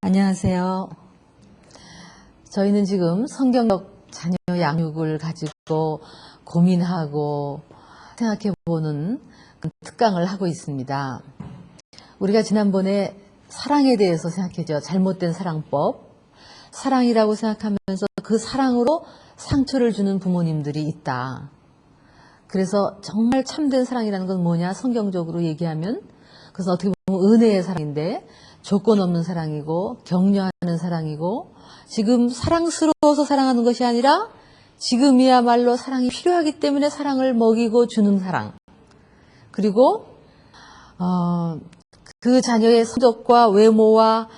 안녕하세요. 저희는 지금 성경적 자녀 양육을 가지고 고민하고 생각해보는 특강을 하고 있습니다. 우리가 지난번에 사랑에 대해서 생각했죠. 잘못된 사랑법. 사랑이라고 생각하면서 그 사랑으로 상처를 주는 부모님들이 있다. 그래서 정말 참된 사랑이라는 건 뭐냐? 성경적으로 얘기하면 그래서 어떻게 보면 은혜의 사랑인데 조건 없는 사랑이고 격려하는 사랑이고 지금 사랑스러워서 사랑하는 것이 아니라 지금이야말로 사랑이 필요하기 때문에 사랑을 먹이고 주는 사랑. 그리고 그 자녀의 성적과 외모와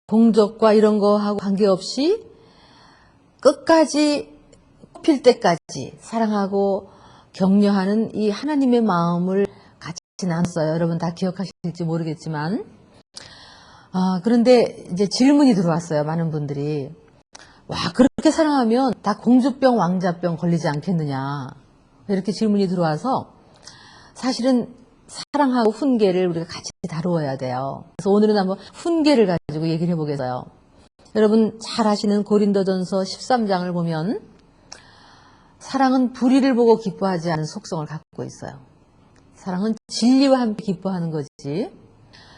공적과 이런 거하고 관계없이 끝까지 필 때까지 사랑하고 격려하는 이 하나님의 마음을 같이 나눴어요. 여러분 다 기억하실지 모르겠지만 그런데 이제 질문이 들어왔어요. 많은 분들이 와 그렇게 사랑하면 다 공주병 왕자병 걸리지 않겠느냐 이렇게 질문이 들어와서 사실은 사랑하고 훈계를 우리가 같이 다루어야 돼요. 그래서 오늘은 한번 훈계를 가지고 얘기를 해보겠어요. 여러분 잘 아시는 고린도전서 13장을 보면 사랑은 불의를 보고 기뻐하지 않은 속성을 갖고 있어요. 사랑은 진리와 함께 기뻐하는 거지.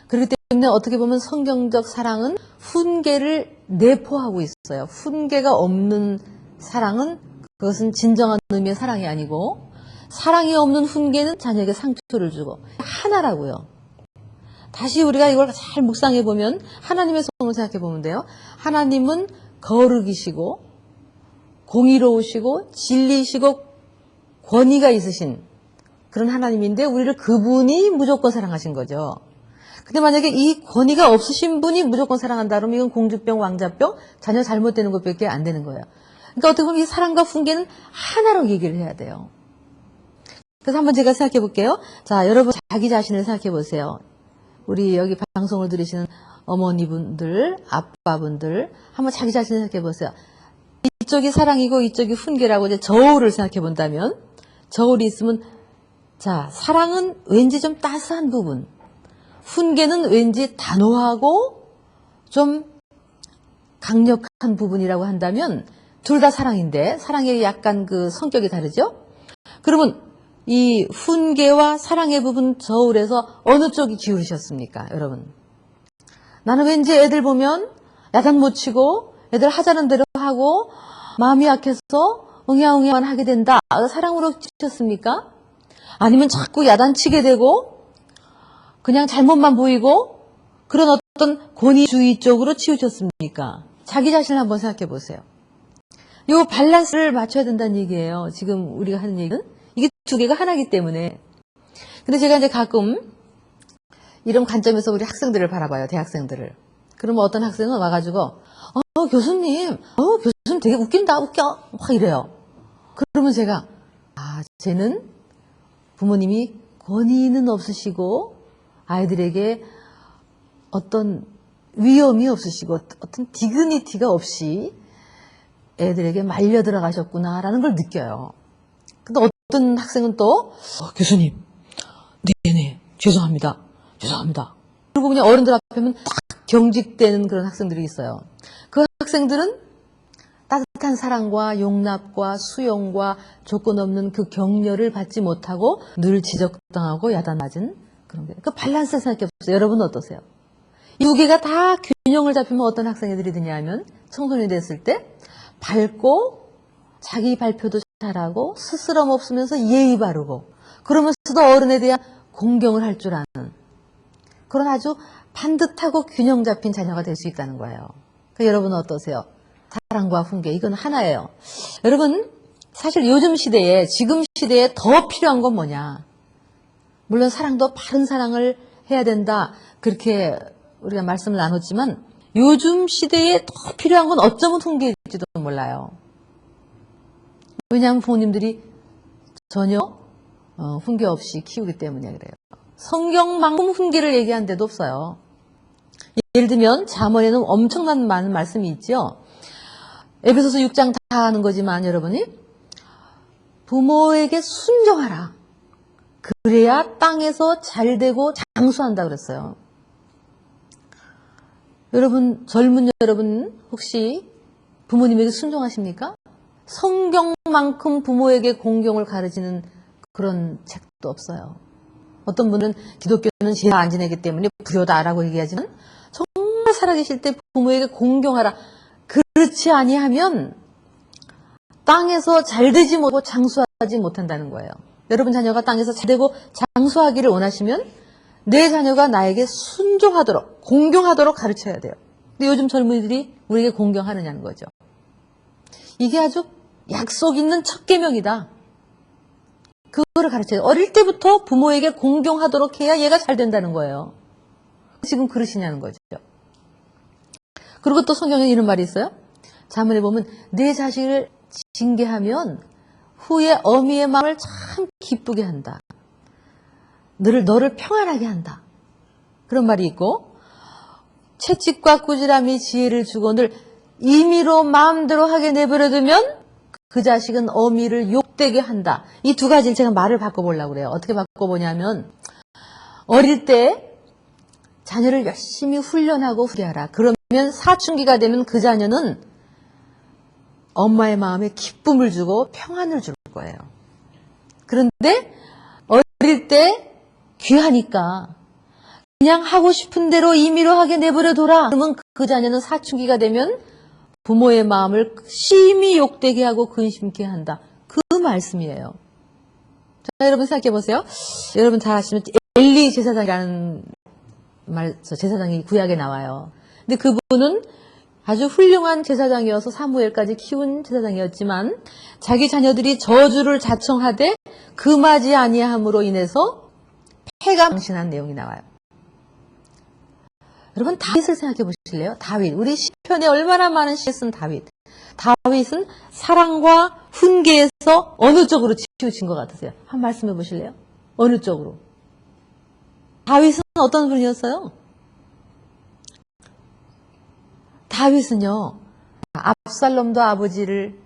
그렇기 때문에 어떻게 보면 성경적 사랑은 훈계를 내포하고 있어요. 훈계가 없는 사랑은 그것은 진정한 의미의 사랑이 아니고 사랑이 없는 훈계는 자녀에게 상처를 주고 하나라고요. 다시 우리가 이걸 잘 묵상해 보면 하나님의 성을 생각해 보면 돼요. 하나님은 거룩이시고 공의로우시고 진리이시고 권위가 있으신 그런 하나님인데 우리를 그분이 무조건 사랑하신 거죠. 근데 만약에 이 권위가 없으신 분이 무조건 사랑한다 그러면 이건 공주병 왕자병 자녀 잘못되는 것밖에 안 되는 거예요. 그러니까 어떻게 보면 이 사랑과 훈계는 하나로 얘기를 해야 돼요. 그래서 한번 제가 생각해 볼게요. 자, 여러분 자기 자신을 생각해 보세요. 우리 여기 방송을 들으시는 어머니분들, 아빠분들 한번 자기 자신을 생각해 보세요. 이쪽이 사랑이고 이쪽이 훈계라고 이제 저울을 생각해 본다면 저울이 있으면 자, 사랑은 왠지 좀 따스한 부분, 훈계는 왠지 단호하고 좀 강력한 부분이라고 한다면 둘 다 사랑인데 사랑의 약간 그 성격이 다르죠? 그러면 이 훈계와 사랑의 부분 저울에서 어느 쪽이 기울으셨습니까, 여러분? 나는 왠지 애들 보면 야단 못 치고 애들 하자는 대로 하고 마음이 약해서 응야응야만 하게 된다. 사랑으로 치셨습니까? 아니면 자꾸 야단치게 되고 그냥 잘못만 보이고 그런 어떤 권위주의 쪽으로 치우쳤습니까? 자기 자신을 한번 생각해 보세요. 이 밸런스를 맞춰야 된다는 얘기예요. 지금 우리가 하는 얘기는 이게 두 개가 하나이기 때문에. 근데 제가 이제 가끔 이런 관점에서 우리 학생들을 바라봐요. 대학생들을. 그러면 어떤 학생은 와가지고 교수님 되게 웃긴다 웃겨 막 이래요. 그러면 제가 쟤는 부모님이 권위는 없으시고 아이들에게 어떤 위험이 없으시고 어떤 디그니티가 없이 애들에게 말려 들어가셨구나라는 걸 느껴요. 근데 어떤 학생은 또 교수님 네네 죄송합니다. 그리고 그냥 어른들 앞에는 딱 경직되는 그런 학생들이 있어요. 그 학생들은 따뜻한 사랑과 용납과 수용과 조건 없는 그 격려를 받지 못하고 늘 지적당하고 야단맞은 그런 게. 그 밸런스 생각해 보세요. 여러분은 어떠세요? 이 두 개가 다 균형을 잡히면 어떤 학생애들이 되냐면 청소년이 됐을 때 밝고 자기 발표도 잘하고 스스럼 없으면서 예의 바르고 그러면서도 어른에 대한 공경을 할 줄 아는 그런 아주 반듯하고 균형 잡힌 자녀가 될 수 있다는 거예요. 그러니까 여러분은 어떠세요? 사랑과 훈계 이건 하나예요. 여러분 사실 요즘 시대에 지금 시대에 더 필요한 건 뭐냐? 물론 사랑도 바른 사랑을 해야 된다 그렇게 우리가 말씀을 나눴지만 요즘 시대에 더 필요한 건 어쩌면 훈계일지도 몰라요. 왜냐하면 부모님들이 전혀 훈계 없이 키우기 때문에 그래요. 성경만큼 훈계를 얘기한 데도 없어요. 예를 들면 잠언에는 엄청난 많은 말씀이 있죠. 에베소서 6장 다 하는 거지만 여러분이 부모에게 순종하라. 그래야 땅에서 잘되고 장수한다 그랬어요. 여러분, 젊은 여러분 혹시 부모님에게 순종하십니까? 성경만큼 부모에게 공경을 가르치는 그런 책도 없어요. 어떤 분은 기독교는 제사 안 지내기 때문에 불효다라고 얘기하지만 정말 살아계실 때 부모에게 공경하라. 그렇지 아니하면 땅에서 잘되지 못하고 장수하지 못한다는 거예요. 여러분 자녀가 땅에서 잘되고 장수하기를 원하시면 내 자녀가 나에게 순종하도록 공경하도록 가르쳐야 돼요. 근데 요즘 젊은이들이 우리에게 공경하느냐는 거죠. 이게 아주 약속 있는 첫 계명이다. 그거를 가르쳐요. 어릴 때부터 부모에게 공경하도록 해야 얘가 잘 된다는 거예요. 지금 그러시냐는 거죠. 그리고 또 성경에 이런 말이 있어요. 자문에 보면 내 자식을 징계하면 후에 어미의 마음을 참 기쁘게 한다. 너를 평안하게 한다. 그런 말이 있고 채찍과 꾸지람이 지혜를 주거늘 임의로 마음대로 하게 내버려두면 그 자식은 어미를 욕되게 한다. 이 두 가지를 제가 말을 바꿔보려고 그래요. 어떻게 바꿔보냐면 어릴 때 자녀를 열심히 훈련하고 후리하라. 그러면 사춘기가 되면 그 자녀는 엄마의 마음에 기쁨을 주고 평안을 줄 거예요. 그런데 어릴 때 귀하니까 그냥 하고 싶은 대로 임의로 하게 내버려둬라. 그러면 그 자녀는 사춘기가 되면 부모의 마음을 심히 욕되게 하고 근심케 한다. 그 말씀이에요. 자, 여러분 생각해 보세요. 여러분 잘 아시면 엘리 제사장이라는 제사장이 구약에 나와요. 근데 그분은 아주 훌륭한 제사장이어서 사무엘까지 키운 제사장이었지만 자기 자녀들이 저주를 자청하되 금하지 아니함으로 인해서 패가 망신한 내용이 나와요. 여러분 다윗을 생각해 보실래요? 다윗. 우리 시편에 얼마나 많은 시를 쓴 다윗. 다윗은 사랑과 훈계에서 어느 쪽으로 치우친 것 같으세요? 한 말씀해 보실래요? 어느 쪽으로? 다윗은 어떤 분이었어요? 다윗은요. 압살롬도 아버지를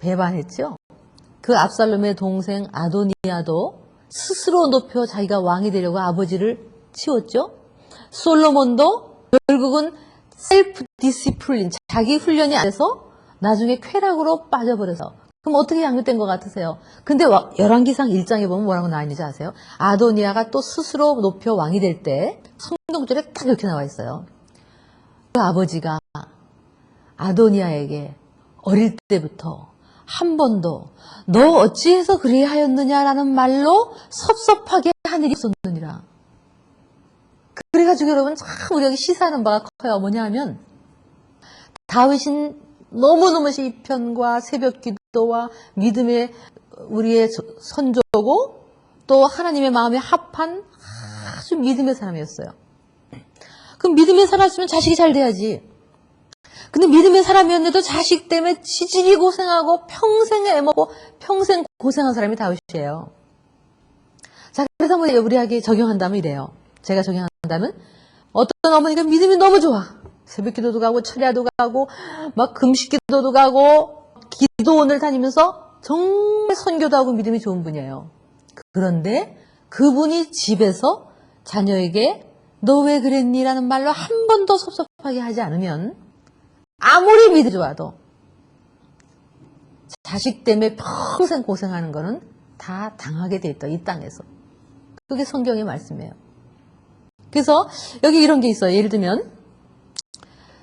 배반했죠. 그 압살롬의 동생 아도니아도 스스로 높여 자기가 왕이 되려고 아버지를 치웠죠. 솔로몬도 결국은 셀프 디시플린, 자기 훈련이 안 돼서 나중에 쾌락으로 빠져버려서. 그럼 어떻게 양육된 것 같으세요? 근데 열왕기상 1장에 보면 뭐라고 나와 있는지 아세요? 아도니아가 또 스스로 높여 왕이 될 때 성경절에 딱 이렇게 나와 있어요. 그 아버지가 아도니아에게 어릴 때부터 한 번도 너 어찌해서 그리하였느냐라는 말로 섭섭하게 한 일이 없었느니라. 그래가지고 여러분 참 우리에게 시사하는 바가 커요. 뭐냐 하면 다윗은 너무너무 시편과 새벽 기도와 믿음의 우리의 선조고 또 하나님의 마음에 합한 아주 믿음의 사람이었어요. 그럼 믿음의 사람이었으면 자식이 잘 돼야지. 근데 믿음의 사람이었는데도 자식 때문에 지질이 고생하고 평생 애먹고 평생 고생한 사람이 다윗이에요. 자, 그래서 뭐 우리에게 적용한다면 이래요. 제가 적용한다면 어떤 어머니가 믿음이 너무 좋아. 새벽 기도도 가고 철야도 가고 막 금식 기도도 가고 기도원을 다니면서 정말 선교도 하고 믿음이 좋은 분이에요. 그런데 그분이 집에서 자녀에게 너 왜 그랬니? 라는 말로 한 번도 섭섭하게 하지 않으면 아무리 믿음이 좋아도 자식 때문에 평생 고생하는 거는 다 당하게 돼 있다. 이 땅에서. 그게 성경의 말씀이에요. 그래서 여기 이런 게 있어요. 예를 들면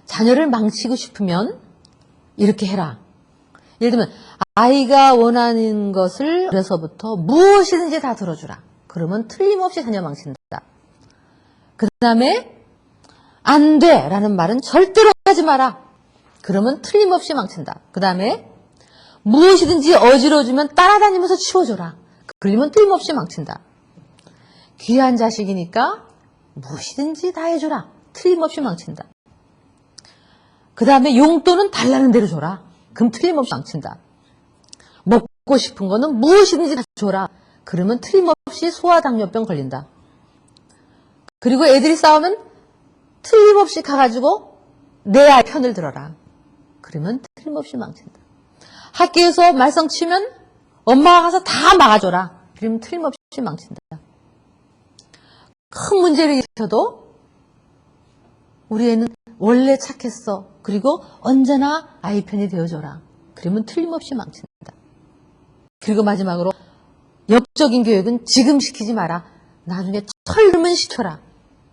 자녀를 망치고 싶으면 이렇게 해라. 예를 들면 아이가 원하는 것을 어려서부터 무엇이든지 다 들어주라. 그러면 틀림없이 자녀 망친다. 그 다음에 안 돼 라는 말은 절대로 하지 마라. 그러면 틀림없이 망친다. 그 다음에 무엇이든지 어지러워주면 따라다니면서 치워줘라. 그러면 틀림없이 망친다. 귀한 자식이니까 무엇이든지 다 해줘라. 틀림없이 망친다. 그 다음에 용돈은 달라는 대로 줘라. 그럼 틀림없이 망친다. 먹고 싶은 거는 무엇이든지 다 줘라. 그러면 틀림없이 소아당뇨병 걸린다. 그리고 애들이 싸우면 틀림없이 가가지고 내 아이 편을 들어라. 그러면 틀림없이 망친다. 학교에서 말썽 치면 엄마가 가서 다 막아줘라. 그러면 틀림없이 망친다. 큰 문제를 일으켜도 우리 애는 원래 착했어. 그리고 언제나 아이 편이 되어줘라. 그러면 틀림없이 망친다. 그리고 마지막으로 역적인 교육은 지금 시키지 마라. 나중에 철들면 시켜라.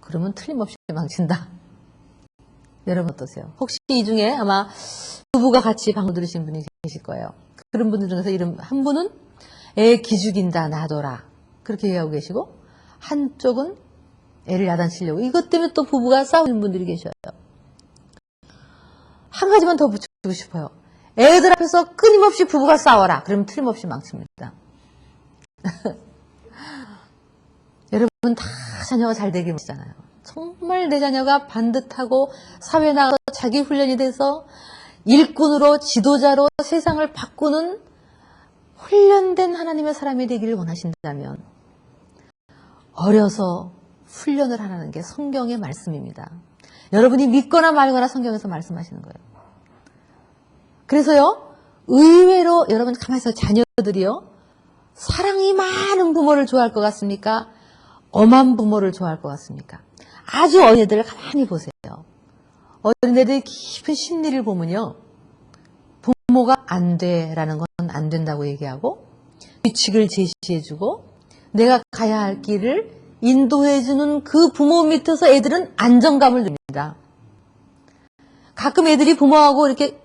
그러면 틀림없이 망친다. 여러분 어떠세요? 혹시 이 중에 아마 부부가 같이 방송 들으신 분이 계실 거예요. 그런 분들 중에서 이름 한 분은 애 기죽인다 놔둬라 그렇게 얘기하고 계시고, 한쪽은 애를 야단치려고, 이것 때문에 또 부부가 싸우는 분들이 계셔요. 한 가지만 더 붙이고 싶어요. 애들 앞에서 끊임없이 부부가 싸워라. 그러면 틀림없이 망칩니다. 여러분 다 자녀가 잘 되길 바라잖아요. 정말 내 자녀가 반듯하고 사회에 나가서 자기 훈련이 돼서 일꾼으로 지도자로 세상을 바꾸는 훈련된 하나님의 사람이 되기를 원하신다면 어려서 훈련을 하라는 게 성경의 말씀입니다. 여러분이 믿거나 말거나 성경에서 말씀하시는 거예요. 그래서요, 의외로 여러분 가만히 있어, 자녀들이요, 사랑이 많은 부모를 좋아할 것 같습니까? 엄한 부모를 좋아할 것 같습니까? 아주 어린애들을 가만히 보세요. 어린애들의 깊은 심리를 보면요, 부모가 안 돼라는 건 안 된다고 얘기하고, 규칙을 제시해주고 내가 가야 할 길을 인도해주는 그 부모 밑에서 애들은 안정감을 줍니다. 가끔 애들이 부모하고 이렇게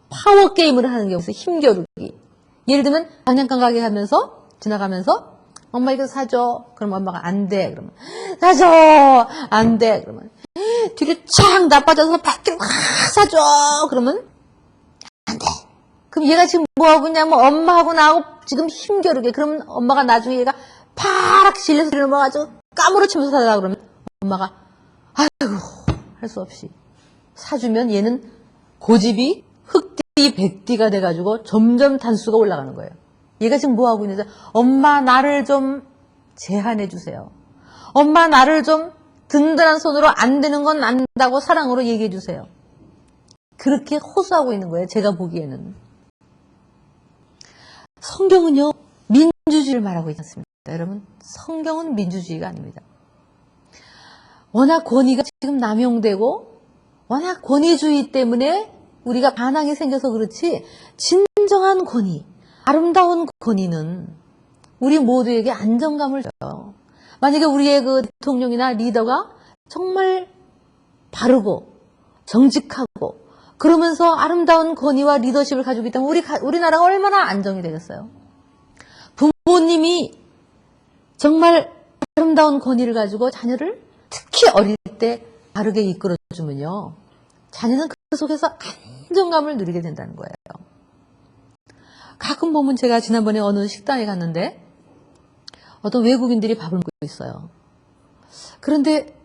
파워 게임을 하는 경우가 있어요. 힘겨루기. 예를 들면 장난감 가게 하면서 지나가면서 엄마 이거 사줘. 그럼 엄마가 안 돼. 그러면 사줘. 안 돼. 그러면 뒤로 착 나빠져서 밖에 확 사줘. 그러면 안 돼. 그럼 얘가 지금 뭐하고 있냐, 뭐 엄마하고 나하고 지금 힘겨루게. 그러면 엄마가 나중에 얘가 파락 질려서 넘어가지고 까무러치면서 사달라 그러면 엄마가 아이고 할 수 없이 사주면 얘는 고집이 흑띠 백띠가 돼가지고 점점 단수가 올라가는 거예요. 얘가 지금 뭐하고 있는지, 엄마 나를 좀 제한해 주세요. 엄마 나를 좀 든든한 손으로 안 되는 건 안 된다고 사랑으로 얘기해 주세요. 그렇게 호소하고 있는 거예요. 제가 보기에는. 성경은요, 민주주의를 말하고 있지 않습니다. 여러분, 성경은 민주주의가 아닙니다. 워낙 권위가 지금 남용되고 워낙 권위주의 때문에 우리가 반항이 생겨서 그렇지, 진정한 권위, 아름다운 권위는 우리 모두에게 안정감을 줘요. 만약에 우리의 그 대통령이나 리더가 정말 바르고 정직하고 그러면서 아름다운 권위와 리더십을 가지고 있다면 우리나라가 얼마나 안정이 되겠어요. 부모님이 정말 아름다운 권위를 가지고 자녀를 특히 어릴 때 바르게 이끌어주면요, 자녀는 그 속에서 안정감을 누리게 된다는 거예요. 가끔 보면 제가 지난번에 어느 식당에 갔는데 어떤 외국인들이 밥을 먹고 있어요. 그런데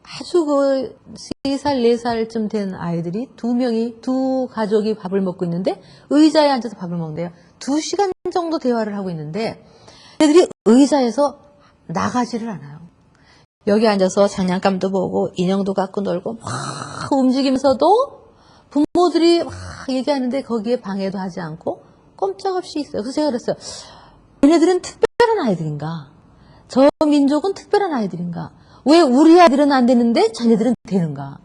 아주 그 3살, 4살쯤 된 아이들이 두 가족이 밥을 먹고 있는데 의자에 앉아서 밥을 먹는데요. 2시간 정도 대화를 하고 있는데 애들이 의자에서 나가지를 않아요. 여기 앉아서 장난감도 보고 인형도 갖고 놀고 막 움직이면서도 부모들이 막 얘기하는데 거기에 방해도 하지 않고 꼼짝없이 있어요. 그래서 제가 그랬어요. 얘네들은 특별한 아이들인가? 저 민족은 특별한 아이들인가? 왜 우리 아들은 안 되는데 자녀들은 되는가?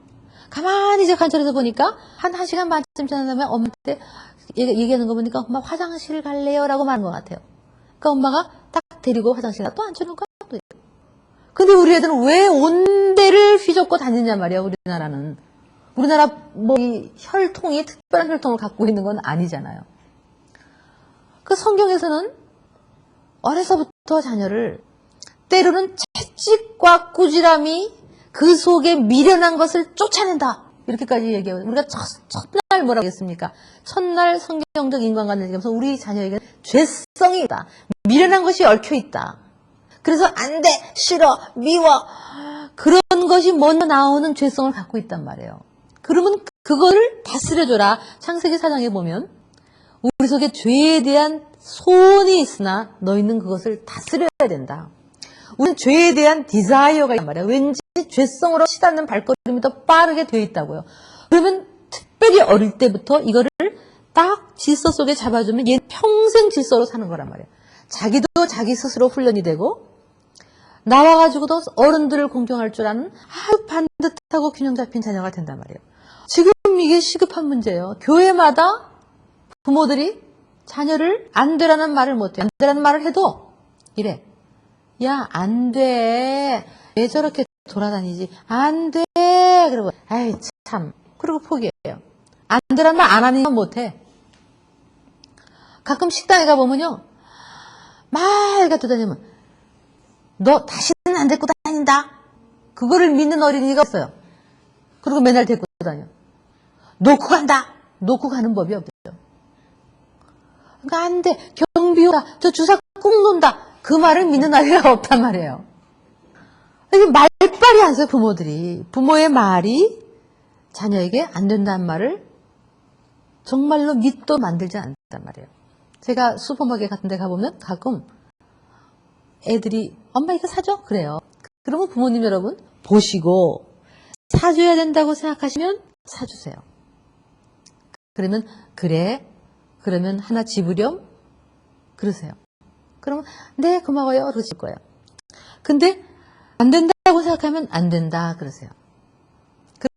가만히 이제 관찰해서 보니까 한 1시간 반쯤 지난 다음에 엄마한테 얘기하는 거 보니까 엄마 화장실 갈래요? 라고 말한 것 같아요. 그러니까 엄마가 딱 데리고 화장실 가 또 앉혀놓은 거야. 근데 우리 애들은 왜 온 데를 휘젓고 다니냐 말이야, 우리나라는. 우리나라 뭐 이 혈통이 특별한 혈통을 갖고 있는 건 아니잖아요. 그 성경에서는 어려서부터 자녀를 때로는 채찍과 꾸지람이 그 속에 미련한 것을 쫓아낸다. 이렇게까지 얘기해요. 우리가 첫날 뭐라고 했습니까? 첫날 성경적 인간관계를 얘기하면서 우리 자녀에게 죄성이 있다. 미련한 것이 얽혀 있다. 그래서 안 돼, 싫어, 미워. 그런 것이 먼저 나오는 죄성을 갖고 있단 말이에요. 그러면 그거를 다스려줘라. 창세기 4장에 보면 우리 속에 죄에 대한 소원이 있으나 너희는 그것을 다스려야 된다. 우리는 죄에 대한 디자이어가 있단 말이에요. 왠지 죄성으로 치닫는 발걸음이 더 빠르게 되어 있다고요. 그러면 특별히 어릴 때부터 이거를 딱 질서 속에 잡아주면 얘는 평생 질서로 사는 거란 말이에요. 자기도 자기 스스로 훈련이 되고 나와가지고도 어른들을 공경할 줄 아는 아주 반듯하고 균형 잡힌 자녀가 된단 말이에요. 지금 이게 시급한 문제예요. 교회마다 부모들이 자녀를 안 되라는 말을 못해. 안 되라는 말을 해도 이래. 야, 안 돼. 왜 저렇게 돌아다니지? 안 돼. 그러고 아이 참. 그리고 포기해요. 안 되라는 말 안 하는 건 못해. 가끔 식당에 가보면요. 말 갖다 다니면 너 다시는 안 데리고 다닌다. 그거를 믿는 어린이가 없어요. 그리고 맨날 데리고 다녀. 놓고 간다. 놓고 가는 법이 없죠. 그러니까 안 돼. 경비 온다. 저 주사 꾹 놓는다. 그 말을 믿는 아이가 없단 말이에요. 이게 말빨이 안 써요, 부모들이. 부모의 말이 자녀에게 안 된다는 말을 정말로 믿도 만들지 않단 말이에요. 제가 슈퍼마켓 같은 데 가보면 가끔 애들이 엄마 이거 사줘? 그래요. 그러면 부모님 여러분 보시고 사줘야 된다고 생각하시면 사주세요. 그러면 그래 그러면 하나 집으렴 그러세요. 그러면 네 고마워요 그러실 거예요. 근데 안 된다고 생각하면 안 된다 그러세요.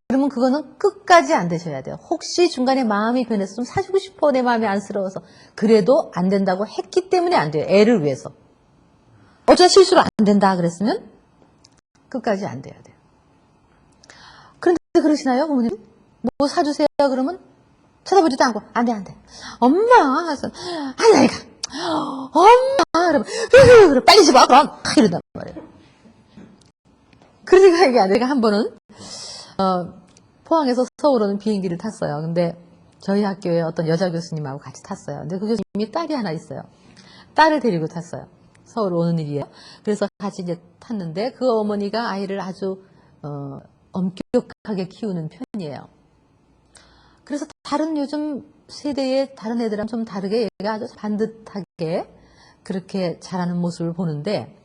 그러면 그거는 끝까지 안 되셔야 돼요. 혹시 중간에 마음이 변해서 좀 사주고 싶어 내 마음이 안쓰러워서 그래도 안 된다고 했기 때문에 안 돼요. 애를 위해서. 어쩌다 실수로 안 된다 그랬으면 끝까지 안 돼야 돼요. 그런데 그러시나요 부모님? 뭐 사주세요 그러면 쳐다보지도 않고 안 돼 안 돼. 엄마 하서 아니 아이가 엄마 그러면 빨리 집어 그럼 이런단 말이에요. 그러니까 이게 내가 한 번은 포항에서 서울 오는 비행기를 탔어요. 근데 저희 학교에 어떤 여자 교수님하고 같이 탔어요. 근데 그 교수님이 딸이 하나 있어요. 딸을 데리고 탔어요. 서울 오는 일이에요. 그래서 같이 이제 탔는데 그 어머니가 아이를 아주 엄격하게 키우는 편이에요. 그래서 다른 요즘 세대의 다른 애들은 좀 다르게 얘가 아주 반듯하게 그렇게 자라는 모습을 보는데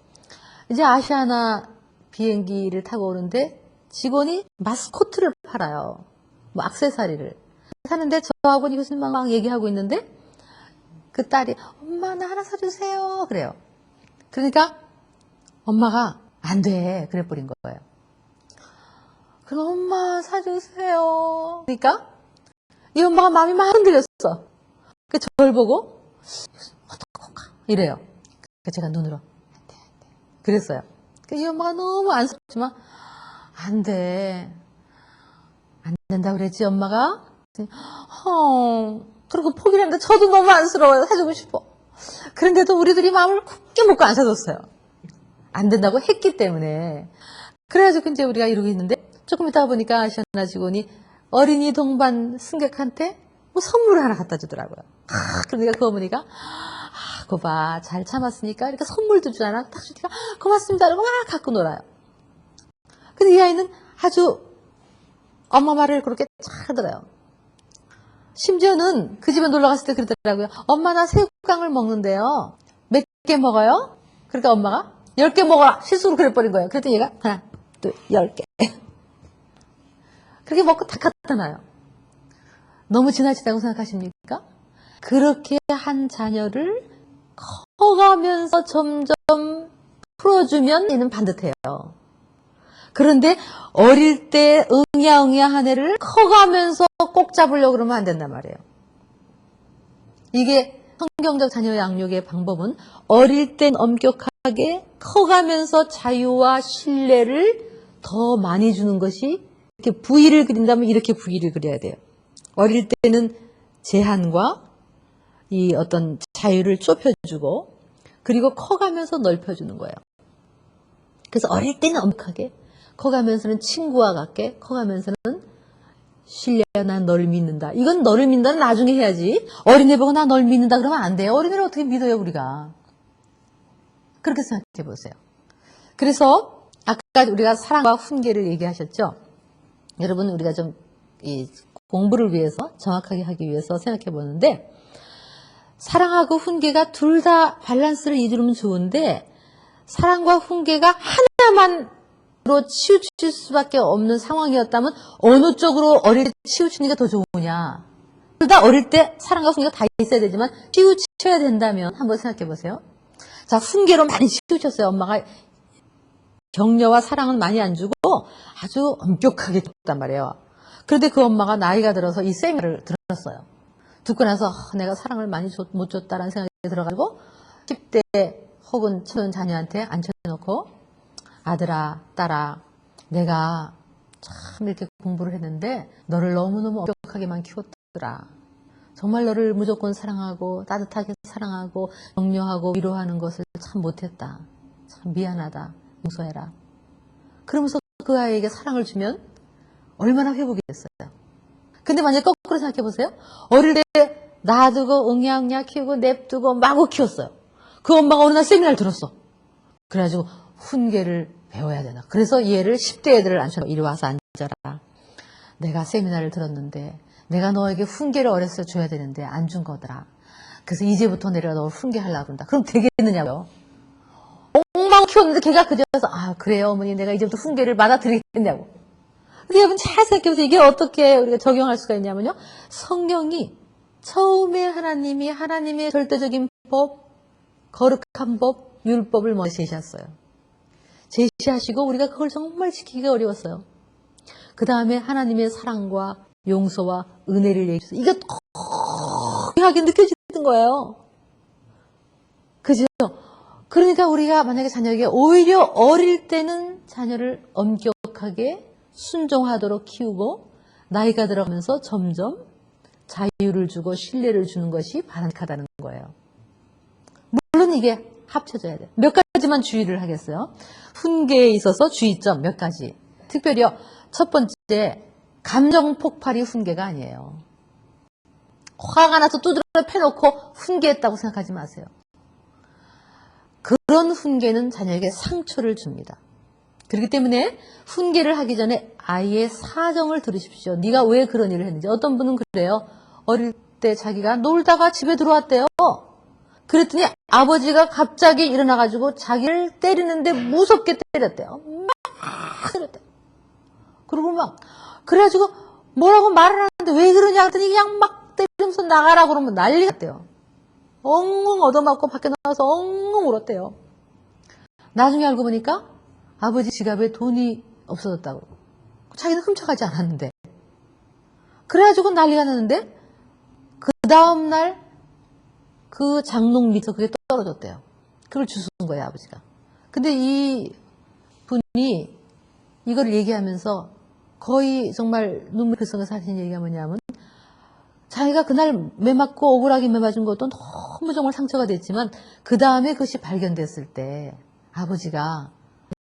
이제 아시아나 비행기를 타고 오는데 직원이 마스코트를 팔아요. 뭐 액세서리를 사는데 저하고 이 교수님만 막 얘기하고 있는데 그 딸이 엄마 나 하나 사주세요 그래요. 그러니까 엄마가 안 돼 그래 버린 거예요. 그럼 엄마 사주세요. 그러니까 이 엄마가 마음이 막 흔들렸어. 그 저를 보고 어떡할까 이래요. 그 제가 눈으로 안 돼, 안 돼. 그랬어요. 이 엄마가 너무 안쓰럽지만 안 돼. 안 된다고 그랬지 엄마가? 그리고 포기를 했는데 저도 너무 안쓰러워요. 사주고 싶어. 그런데도 우리들이 마음을 굳게 먹고 안 사줬어요. 안 된다고 했기 때문에. 그래가지고 이제 우리가 이러고 있는데 조금 있다가 보니까 아시아나 직원이 어린이 동반 승객한테 뭐 선물을 하나 갖다 주더라고요. 그러니까 그 어머니가 그거 봐 잘 참았으니까 이렇게 선물도 주잖아. 딱 주니까 고맙습니다. 이러고 막 갖고 놀아요. 근데 이 아이는 아주 엄마 말을 그렇게 잘 들어요. 심지어는 그 집에 놀러 갔을 때 그러더라고요. 엄마 나 새우깡을 먹는데요. 몇 개 먹어요? 그러니까 엄마가 10개 먹어라. 실수로 그래버린 거예요. 그랬더니 얘가 하나, 둘, 10개. 그렇게 먹고 다 갖다 놔요. 너무 지나치다고 생각하십니까? 그렇게 한 자녀를 커가면서 점점 풀어주면 얘는 반듯해요. 그런데 어릴 때 응야응야 한 애를 커가면서 꼭 잡으려고 그러면 안 된단 말이에요. 이게 성경적 자녀 양육의 방법은 어릴 땐 엄격하게 커가면서 자유와 신뢰를 더 많이 주는 것이 이렇게 V를 그린다면 이렇게 V를 그려야 돼요. 어릴 때는 제한과 이 어떤 자유를 좁혀주고 그리고 커가면서 넓혀주는 거예요. 그래서 어릴 때는 엄격하게 커가면서는 친구와 같게 커가면서는 신뢰야 난 너를 믿는다. 이건 너를 믿는다는 나중에 해야지. 어린애 보고 나 널 믿는다 그러면 안 돼요. 어린애를 어떻게 믿어요 우리가. 그렇게 생각해 보세요. 그래서 아까 우리가 사랑과 훈계를 얘기하셨죠. 여러분 우리가 좀 이 공부를 위해서 정확하게 하기 위해서 생각해 보는데 사랑하고 훈계가 둘 다 밸런스를 이루면 좋은데 사랑과 훈계가 하나만으로 치우칠 수밖에 없는 상황이었다면 어느 쪽으로 어릴 때 치우치는 게 더 좋으냐. 둘 다 어릴 때 사랑과 훈계가 다 있어야 되지만 치우쳐야 된다면 한번 생각해 보세요. 자, 훈계로 많이 치우쳤어요. 엄마가 격려와 사랑은 많이 안 주고 아주 엄격하게 줬단 말이에요. 그런데 그 엄마가 나이가 들어서 이 세미나를 들었어요. 듣고 나서 내가 사랑을 많이 못 줬다라는 생각이 들어가지고 10대 혹은 천 자녀한테 앉혀놓고 아들아, 딸아, 내가 참 이렇게 공부를 했는데 너를 너무너무 엄격하게만 키웠더라. 정말 너를 무조건 사랑하고 따뜻하게 사랑하고 격려하고 위로하는 것을 참 못했다. 참 미안하다. 용서해라. 그러면서 그 아이에게 사랑을 주면 얼마나 회복이 됐어요. 근데 만약에 거꾸로 생각해 보세요. 어릴 때 놔두고 응양야 키우고 냅두고 마구 키웠어요. 그 엄마가 어느 날 세미나를 들었어. 그래가지고 훈계를 배워야 되나. 그래서 얘를 10대 애들을 앉혀서 이리 와서 앉아라. 내가 세미나를 들었는데 내가 너에게 훈계를 어렸을 때 줘야 되는데 안 준 거더라. 그래서 이제부터 내가 너를 훈계하려고 한다. 그럼 되겠느냐고요. 엉망 키웠는데 걔가 그제서 아 그래요 어머니 내가 이제부터 훈계를 받아들이겠냐고. 근데 여러분 잘 생각해보세요. 이게 어떻게 우리가 적용할 수가 있냐면요. 성경이 처음에 하나님이 하나님의 절대적인 법, 거룩한 법, 율법을 먼저 제시했어요. 제시하시고 우리가 그걸 정말 지키기가 어려웠어요. 그 다음에 하나님의 사랑과 용서와 은혜를 얘기했어요. 이게 거하게 느껴지는 거예요. 그죠? 그러니까 우리가 만약에 자녀에게 오히려 어릴 때는 자녀를 엄격하게 순종하도록 키우고 나이가 들어가면서 점점 자유를 주고 신뢰를 주는 것이 바람직하다는 거예요. 물론 이게 합쳐져야 돼요. 몇 가지만 주의를 하겠어요. 훈계에 있어서 주의점 몇 가지. 특별히요. 첫 번째, 감정 폭발이 훈계가 아니에요. 화가 나서 두드러 패놓고 훈계했다고 생각하지 마세요. 그런 훈계는 자녀에게 상처를 줍니다. 그렇기 때문에 훈계를 하기 전에 아이의 사정을 들으십시오. 네가 왜 그런 일을 했는지. 어떤 분은 그래요. 어릴 때 자기가 놀다가 집에 들어왔대요. 그랬더니 아버지가 갑자기 일어나가지고 자기를 때리는데 무섭게 때렸대요. 막 때렸대요. 그리고 막 그래가지고 뭐라고 말을 하는데 왜 그러냐 했더니 그냥 막 때리면서 나가라고 그러면 난리가 났대요. 엉엉 얻어맞고 밖에 나와서 엉엉 울었대요. 나중에 알고 보니까 아버지 지갑에 돈이 없어졌다고. 자기는 훔쳐가지 않았는데. 그래가지고 난리가 났는데 그 다음날 그 장롱 밑에서 그게 떨어졌대요. 그걸 주운 거예요, 아버지가. 근데 이 분이 이걸 얘기하면서 거의 정말 눈물 글썽여서 하신 얘기가 뭐냐면 자기가 그날 매맞고 억울하게 매맞은 것도 너무 정말 상처가 됐지만 그 다음에 그것이 발견됐을 때 아버지가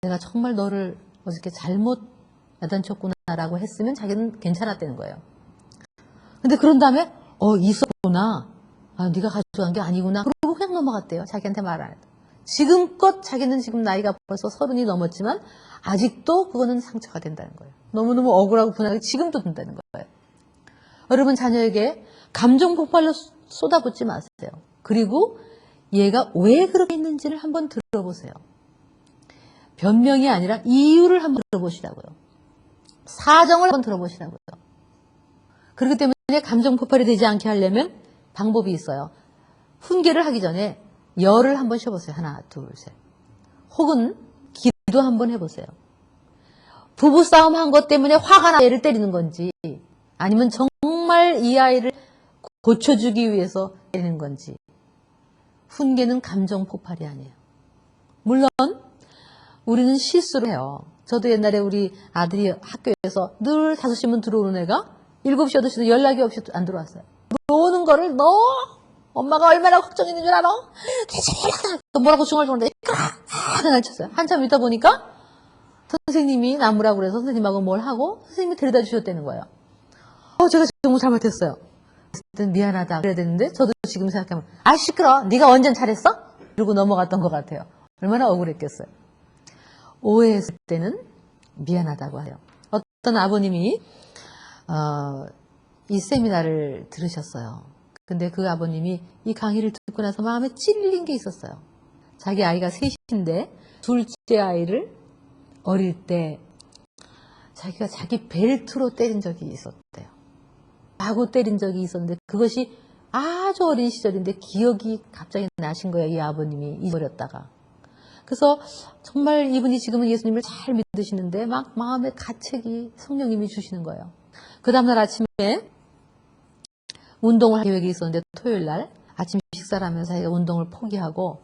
내가 정말 너를 어저께 잘못 야단쳤구나라고 했으면 자기는 괜찮았다는 거예요. 근데 그런 다음에 있었구나. 아, 네가 가져간 게 아니구나. 그러고 그냥 넘어갔대요. 자기한테 말 안 해도. 지금껏 자기는 지금 나이가 벌써 30이 넘었지만 아직도 그거는 상처가 된다는 거예요. 너무너무 억울하고 분하게 지금도 든다는 거예요. 여러분 자녀에게 감정 폭발로 쏟아붓지 마세요. 그리고 얘가 왜 그렇게 했는지를 한번 들어보세요. 변명이 아니라 이유를 한번 들어보시라고요. 사정을 한번 들어보시라고요. 그렇기 때문에 감정 폭발이 되지 않게 하려면 방법이 있어요. 훈계를 하기 전에 열을 한번 쉬어보세요. 하나, 둘, 셋. 혹은 기도 한번 해보세요. 부부싸움 한 것 때문에 화가 나 애를 때리는 건지 아니면 정말 이 아이를 고쳐주기 위해서 때리는 건지. 훈계는 감정 폭발이 아니에요. 물론 우리는 실수를 해요. 저도 옛날에 우리 아들이 학교에서 늘 5시면 들어오는 애가 7시, 8시도 연락이 없이 안 들어왔어요. 들어오는 거를 너 엄마가 얼마나 걱정했는 줄 알아? 뭐라고 중얼중얼대 날 쳤어요. 한참 있다 보니까 선생님이 나무라고 그래서 선생님하고 뭘 하고 선생님이 데려다 주셨다는 거예요. 제가 정말 잘못했어요. 미안하다 그래야 되는데 저도 지금 생각하면 아 시끄러 네가 완전 잘했어? 이러고 넘어갔던 것 같아요. 얼마나 억울했겠어요. 오해했을 때는 미안하다고 해요. 어떤 아버님이 이 세미나를 들으셨어요. 근데 그 아버님이 이 강의를 듣고 나서 마음에 찔린 게 있었어요. 자기 아이가 셋인데 둘째 아이를 어릴 때 자기가 자기 벨트로 때린 적이 있었대요. 마구 때린 적이 있었는데 그것이 아주 어린 시절인데 기억이 갑자기 나신 거예요. 이 아버님이 잊어버렸다가. 그래서 정말 이분이 지금은 예수님을 잘 믿으시는데 막 마음의 가책이 성령님이 주시는 거예요. 그 다음날 아침에 운동을 할 계획이 있었는데 토요일 날 아침 식사를 하면서 자기가 운동을 포기하고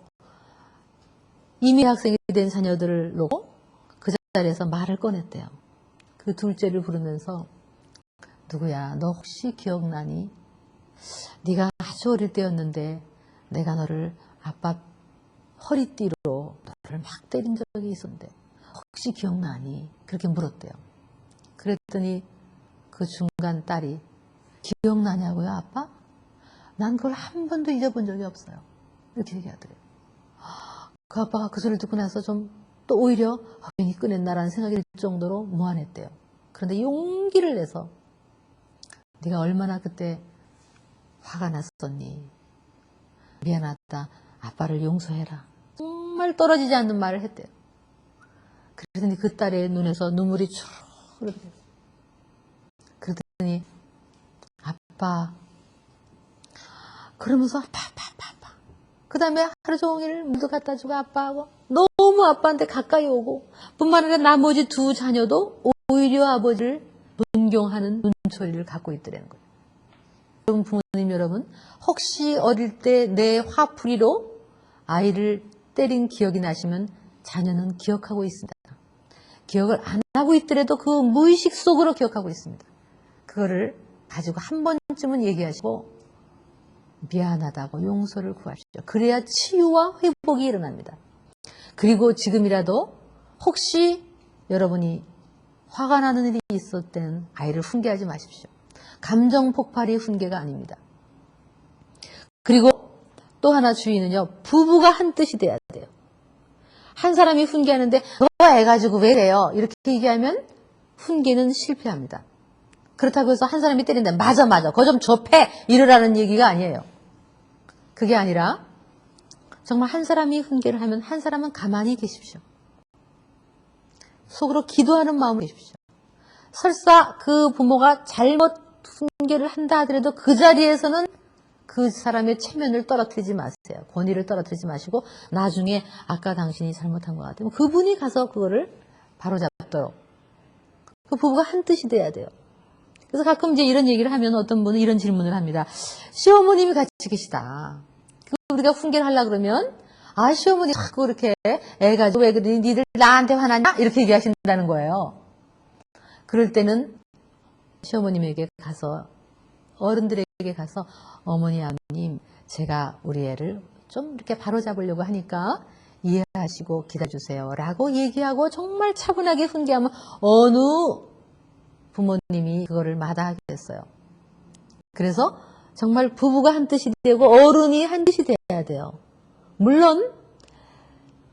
이미 학생이 된 자녀들을 놓고 그 자리에서 말을 꺼냈대요. 그 둘째를 부르면서 누구야, 너 혹시 기억나니? 네가 아주 어릴 때였는데 내가 너를 아빠 허리띠로 너를 막 때린 적이 있었는데 혹시 기억나니? 그렇게 물었대요. 그랬더니 그 중간 딸이 기억나냐고요, 아빠? 난 그걸 한 번도 잊어본 적이 없어요. 이렇게 얘기하더래요. 그 아빠가 그 소리를 듣고 나서 좀 또 오히려 괜히 꺼냈나라는 생각이 들 정도로 무안했대요. 그런데 용기를 내서 네가 얼마나 그때 화가 났었니? 미안하다. 아빠를 용서해라. 정말 떨어지지 않는 말을 했대요. 그러더니 그 딸의 눈에서 눈물이 쭉 흐르더래요. 그러더니 아빠 그러면서 아빠. 그 다음에 하루 종일 물도 갖다 주고 아빠하고 너무 아빠한테 가까이 오고 뿐만 아니라 나머지 두 자녀도 오히려 아버지를 존경하는 눈초리를 갖고 있더라는 거예요. 여러분, 부모님 여러분, 혹시 어릴 때 내 화풀이로 아이를 때린 기억이 나시면 자녀는 기억하고 있습니다. 기억을 안 하고 있더라도 그 무의식 속으로 기억하고 있습니다. 그거를 가지고 한 번쯤은 얘기하시고 미안하다고 용서를 구하시죠. 그래야 치유와 회복이 일어납니다. 그리고 지금이라도 혹시 여러분이 화가 나는 일이 있을 때는 아이를 훈계하지 마십시오. 감정 폭발이 훈계가 아닙니다. 그리고 또 하나 주의는요. 부부가 한 뜻이 돼야 돼요. 한 사람이 훈계하는데 너 애 가지고 왜 그래요? 이렇게 얘기하면 훈계는 실패합니다. 그렇다고 해서 한 사람이 때린다. 맞아. 그거 좀 접해. 이러라는 얘기가 아니에요. 그게 아니라 정말 한 사람이 훈계를 하면 한 사람은 가만히 계십시오. 속으로 기도하는 마음으로 계십시오. 설사 그 부모가 잘못 훈계를 한다 하더라도 그 자리에서는 그 사람의 체면을 떨어뜨리지 마세요. 권위를 떨어뜨리지 마시고 나중에 아까 당신이 잘못한 것 같으면 그분이 가서 그거를 바로잡도록 그 부부가 한 뜻이 돼야 돼요. 그래서 가끔 이제 이런 얘기를 하면 어떤 분은 이런 질문을 합니다. 시어머님이 같이 계시다. 우리가 훈계를 하려고 그러면 시어머니 자꾸 그렇게 애 가지고 왜 그러니 니들 나한테 화나냐? 이렇게 얘기하신다는 거예요. 그럴 때는 시어머님에게 가서 어른들에게 가서 어머니 아버님 제가 우리 애를 좀 이렇게 바로잡으려고 하니까 이해하시고 기다려주세요 라고 얘기하고 정말 차분하게 훈계하면 어느 부모님이 그거를 마다하겠어요. 그래서 정말 부부가 한 뜻이 되고 어른이 한 뜻이 돼야 돼요. 물론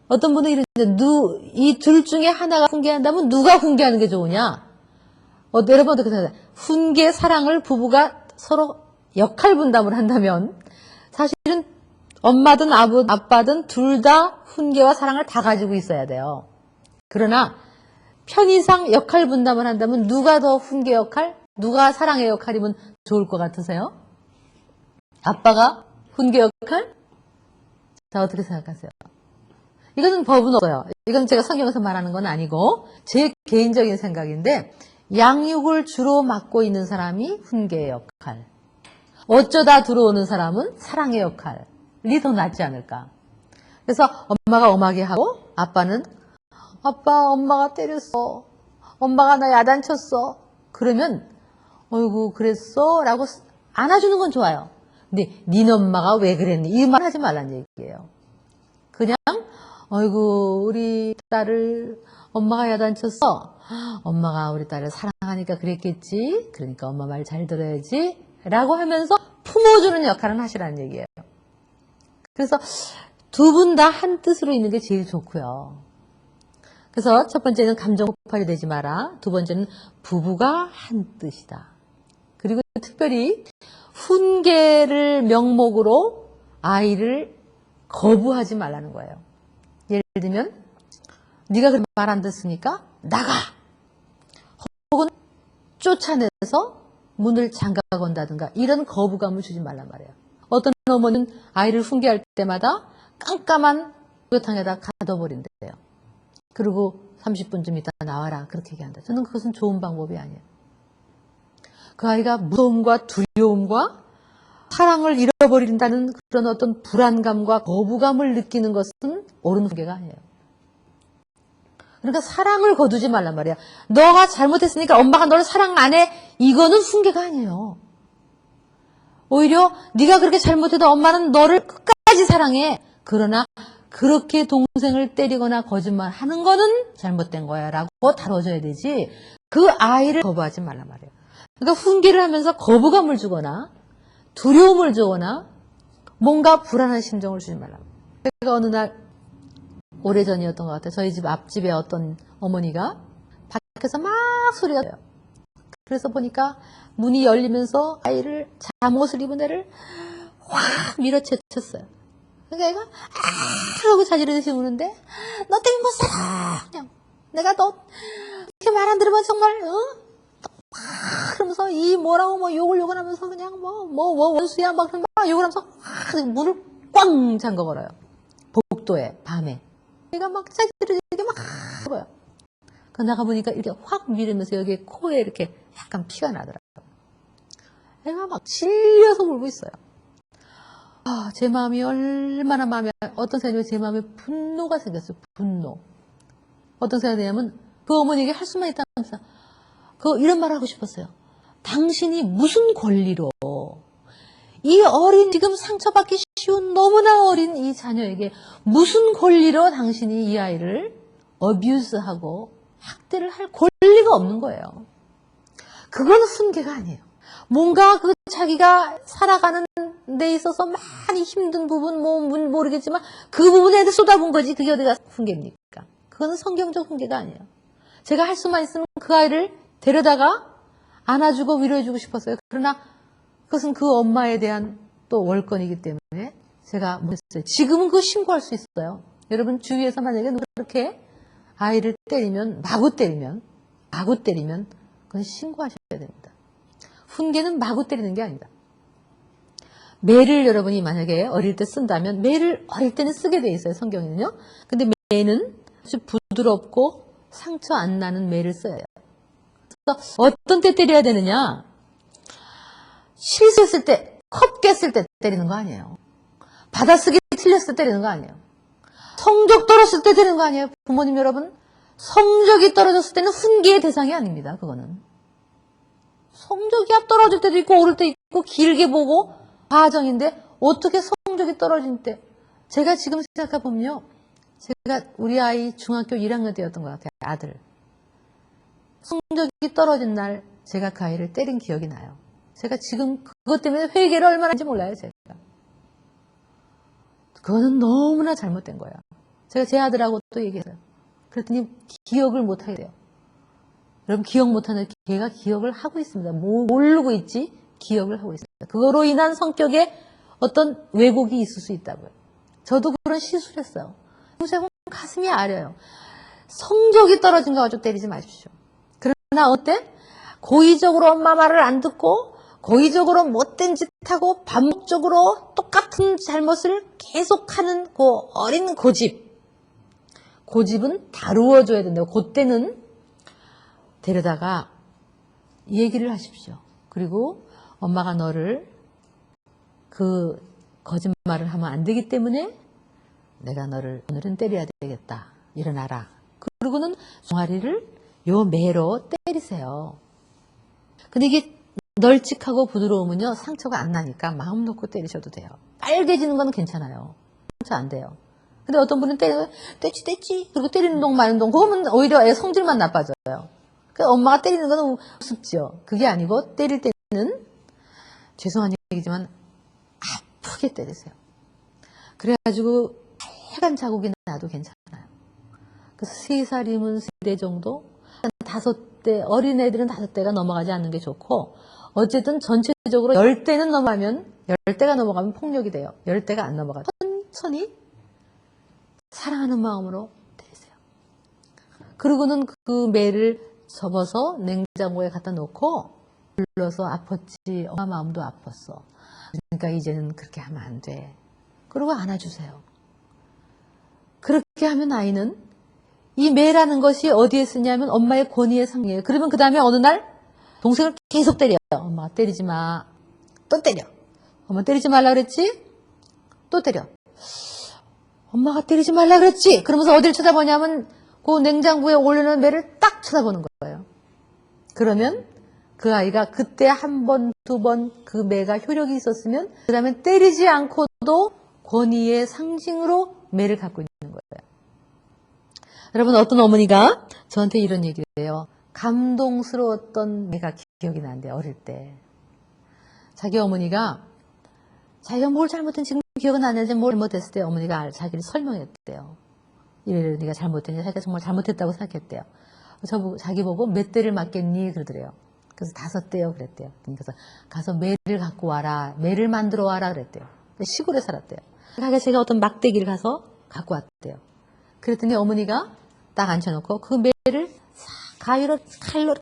어떤 분은 이러는데 이 둘 중에 하나가 훈계한다면 누가 훈계하는 게 좋으냐? 여러분 어떻게 생각해요? 훈계, 사랑을 부부가 서로 역할 분담을 한다면 사실은 엄마든 아빠든 둘 다 훈계와 사랑을 다 가지고 있어야 돼요. 그러나 편의상 역할 분담을 한다면 누가 더 훈계 역할, 누가 사랑의 역할이면 좋을 것 같으세요? 아빠가 훈계 역할? 자, 어떻게 생각하세요? 이것은 법은 없어요. 이건 제가 성경에서 말하는 건 아니고 제 개인적인 생각인데 양육을 주로 맡고 있는 사람이 훈계의 역할, 어쩌다 들어오는 사람은 사랑의 역할이 더 낫지 않을까. 그래서 엄마가 엄하게 하고 아빠는 아빠 엄마가 때렸어. 엄마가 나 야단쳤어. 그러면 어이구 그랬어? 라고 안아주는 건 좋아요. 근데 니네 엄마가 왜 그랬니? 이 말 하지 말란 얘기예요. 그냥 어이구 우리 딸을 엄마가 야단쳤어. 엄마가 우리 딸을 사랑하니까 그랬겠지. 그러니까 엄마 말 잘 들어야지. 라고 하면서 품어주는 역할은 하시라는 얘기예요. 그래서 두 분 다 한 뜻으로 있는 게 제일 좋고요. 그래서 첫 번째는 감정 폭발이 되지 마라. 두 번째는 부부가 한 뜻이다. 그리고 특별히 훈계를 명목으로 아이를 거부하지 말라는 거예요. 예를 들면 네가 그렇게 말 안 듣으니까 나가. 혹은 쫓아내서 문을 잠가 건다든가 이런 거부감을 주지 말란 말이에요. 어떤 어머니는 아이를 훈계할 때마다 깜깜한 목욕탕에다 가둬버린대요. 그리고 30분쯤 있다 나와라. 그렇게 얘기한다. 저는 그것은 좋은 방법이 아니에요. 그 아이가 무서움과 두려움과 사랑을 잃어버린다는 그런 어떤 불안감과 거부감을 느끼는 것은 옳은 훈계가 아니에요. 그러니까 사랑을 거두지 말란 말이야. 너가 잘못했으니까 엄마가 너를 사랑 안 해. 이거는 훈계가 아니에요. 오히려 네가 그렇게 잘못해도 엄마는 너를 끝까지 사랑해. 그러나 그렇게 동생을 때리거나 거짓말하는 거는 잘못된 거야 라고 다뤄줘야 되지. 그 아이를 거부하지 말란 말이에요. 그러니까 훈계를 하면서 거부감을 주거나 두려움을 주거나 뭔가 불안한 심정을 주지 말란 말이에요. 제가 어느 날 오래전이었던 것 같아요. 저희 집 앞집에 어떤 어머니가 밖에서 막 소리가 나요. 그래서 보니까 문이 열리면서 아이를 잠옷을 입은 애를 확 밀어채쳤어요. 그러니까 애가 하고 자지르듯이 우는데 너 때문에 못 살아. 그냥 내가 너 이렇게 말 안 들으면 정말 그러면서 이 뭐라고 뭐 욕을 하면서 그냥 뭐 원수야 막 욕을 하면서 문을 꽝 잠궈 걸어요. 복도에 밤에. 얘가 막 자지르게 막 보여. 그 나가 보니까 이렇게 확 밀으면서 여기 코에 이렇게 약간 피가 나더라고요. 애가 막 질려서 울고 있어요. 제 마음이 얼마나 어떤 생각이 제 마음에 분노가 생겼어요. 분노. 어떤 생각이냐면 그 어머니에게 할 수만 있다면서 이런 말을 하고 싶었어요. 당신이 무슨 권리로 이 어린 지금 상처받기 쉬운 너무나 어린 이 자녀에게 무슨 권리로 당신이 이 아이를 어뷰스하고 학대를 할 권리가 없는 거예요. 그건 훈계가 아니에요. 뭔가 자기가 살아가는 데 있어서 많이 힘든 부분 모르겠지만 그 부분에 쏟아본 거지 그게 어디가 훈계입니까? 그거는 성경적 훈계가 아니에요. 제가 할 수만 있으면 그 아이를 데려다가 안아주고 위로해주고 싶었어요. 그러나 그것은 그 엄마에 대한 또 월권이기 때문에 제가 못했어요. 지금은 그거 신고할 수 있어요. 여러분 주위에서 만약에 그렇게 아이를 마구 때리면 그건 신고하셔야 됩니다. 훈계는 마구 때리는 게 아니다. 매를 여러분이 만약에 어릴 때 쓴다면 매를 어릴 때는 쓰게 돼 있어요. 성경에는요. 근데 매는 아주 부드럽고 상처 안 나는 매를 써야 해요. 그래서 어떤 때 때려야 되느냐? 실수했을 때, 컵 깼을 때 때리는 거 아니에요. 받아쓰기 틀렸을 때 때리는 거 아니에요. 성적 떨어졌을 때 때리는 거 아니에요. 부모님 여러분. 성적이 떨어졌을 때는 훈계의 대상이 아닙니다. 그거는. 성적이 떨어질 때도 있고 오를 때 있고 길게 보고 과정인데 어떻게 성적이 떨어진 때 제가 지금 생각해보면요. 제가 우리 아이 중학교 1학년 때였던 것 같아요. 아들. 성적이 떨어진 날 제가 그 아이를 때린 기억이 나요. 제가 지금 그것 때문에 회개를 얼마나 했는지 몰라요. 제가. 그거는 너무나 잘못된 거예요. 제가 제 아들하고 또 얘기했어요. 그랬더니 기억을 못하게 돼요. 여러분 기억 못하는 걔가 기억을 하고 있습니다. 모르고 있지 기억을 하고 있습니다. 그거로 인한 성격에 어떤 왜곡이 있을 수 있다고요. 저도 그런 실수를 했어요. 제가 가슴이 아려요. 성적이 떨어진 거 가지고 때리지 마십시오. 그러나 어때? 고의적으로 엄마 말을 안 듣고 고의적으로 못된 짓 하고 반복적으로 똑같은 잘못을 계속하는 그 어린 고집은 다루어줘야 된다고. 그때는 데려다가 얘기를 하십시오. 그리고 엄마가 너를 그 거짓말을 하면 안 되기 때문에 내가 너를 오늘은 때려야 되겠다. 일어나라. 그리고는 종아리를 요 매로 때리세요. 근데 이게 널찍하고 부드러우면요. 상처가 안 나니까 마음 놓고 때리셔도 돼요. 빨개지는 건 괜찮아요. 상처 안 돼요. 근데 어떤 분은 떼지. 그리고 때리는 동 마는 동. 그거면 오히려 애 성질만 나빠져요. 그 엄마가 때리는 건 우습죠. 그게 아니고 때릴 때는 죄송한 얘기지만 아프게 때리세요. 그래가지고 빨간 자국이 나도 괜찮아요. 그래서 3살이면 3대 정도? 5대, 어린애들은 5대가 넘어가지 않는 게 좋고 어쨌든 전체적으로 10대는 넘어가면 10대가 넘어가면 폭력이 돼요. 10대가 안 넘어가요. 천천히 사랑하는 마음으로 때리세요. 그리고는 그 매를 접어서 냉장고에 갖다 놓고 불러서 아팠지. 엄마 마음도 아팠어. 그러니까 이제는 그렇게 하면 안 돼. 그리고 안아주세요. 그렇게 하면 아이는 이 매라는 것이 어디에 쓰냐면 엄마의 권위의 상이에요. 그러면 그 다음에 어느 날 동생을 계속 때려. 엄마 때리지 마. 또 때려. 엄마 때리지 말라 그랬지? 또 때려. 엄마가 때리지 말라 그랬지? 그러면서 어디를 쳐다보냐면 그 냉장고에 올려놓은 매를 딱 쳐다보는 거예요. 그러면 그 아이가 그때 한 번, 두 번 그 매가 효력이 있었으면 그 다음에 때리지 않고도 권위의 상징으로 매를 갖고 있는 거예요. 여러분 어떤 어머니가 저한테 이런 얘기를 해요. 감동스러웠던 매가 기억이 난대요. 어릴 때. 자기 어머니가 자기가 뭘 잘못했는지 지금 기억은 안 나는데 뭘 잘못했을 때 어머니가 자기를 설명했대요. 이래 네가 잘못했냐 자기가 정말 잘못했다고 생각했대요. 자기 보고 몇 대를 맞겠니 그러더래요. 그래서 5대요 그랬대요. 그래서 가서 매를 갖고 와라. 매를 만들어 와라 그랬대요. 시골에 살았대요. 자기가 제가 어떤 막대기를 가서 갖고 왔대요. 그랬더니 어머니가 딱 앉혀놓고 그 매를 가위로 칼로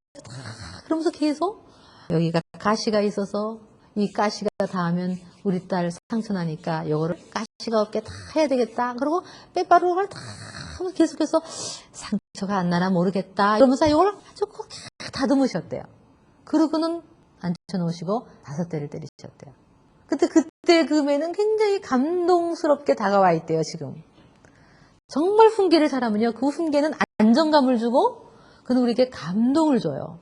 그러면서 계속 여기가 가시가 있어서 이 가시가 닿으면 우리 딸 상처 나니까 요거를 가시가 없게 다 해야 되겠다. 그리고 빼바로 걸 다 하면서 계속해서 상처가 안 나나 모르겠다. 이러면서 이걸 아주 꼭 다듬으셨대요. 그러고는 앉혀놓으시고 5대를 때리셨대요. 그때 그 매는 굉장히 감동스럽게 다가와 있대요. 지금. 정말 훈계를 잘하면요. 그 훈계는 안정감을 주고 그는 우리에게 감동을 줘요.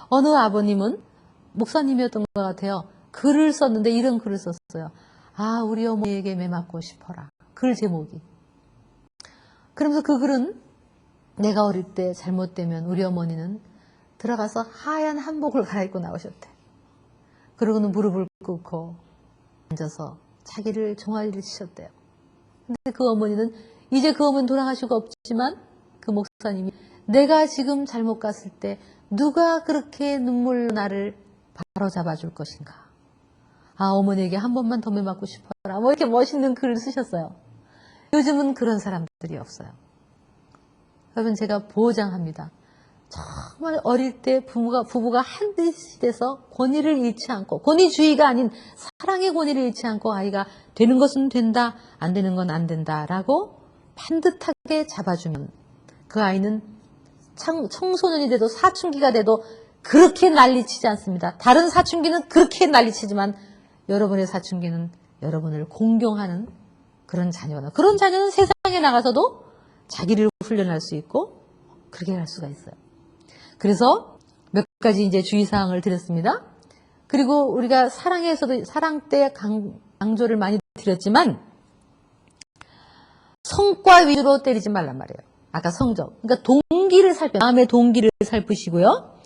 어느 아버님은 목사님이었던 것 같아요. 글을 썼는데 이런 글을 썼어요. 아, 우리 어머니에게 매 맞고 싶어라. 글 제목이. 그러면서 그 글은 내가 어릴 때 잘못되면 우리 어머니는 들어가서 하얀 한복을 갈아입고 나오셨대. 그러고는 무릎을 꿇고 앉아서 자기를 종아리를 치셨대요. 근데 그 어머니는 이제 그 어머니는 돌아가시고 없지만 그 목사님이 내가 지금 잘못 갔을 때 누가 그렇게 눈물로 나를 바로잡아 줄 것인가. 아, 어머니에게 한 번만 더 매 맞고 싶어라. 뭐 이렇게 멋있는 글을 쓰셨어요. 요즘은 그런 사람들이 없어요. 여러분 제가 보장합니다. 정말 어릴 때 부부가 한뜻이 돼서 권위를 잃지 않고 권위주의가 아닌 사랑의 권위를 잃지 않고 아이가 되는 것은 된다, 안 되는 건 안 된다라고 반듯하게 잡아주면 그 아이는 청소년이 돼도 사춘기가 돼도 그렇게 난리치지 않습니다. 다른 사춘기는 그렇게 난리치지만 여러분의 사춘기는 여러분을 공경하는 그런 자녀다. 그런 자녀는 세상에 나가서도 자기를 훈련할 수 있고 그렇게 할 수가 있어요. 그래서 몇 가지 이제 주의사항을 드렸습니다. 그리고 우리가 사랑에서도 사랑 때 강조를 많이 드렸지만 성과 위주로 때리지 말란 말이에요. 아까 성적. 그러니까 동기를 마음의 동기를 살피시고요.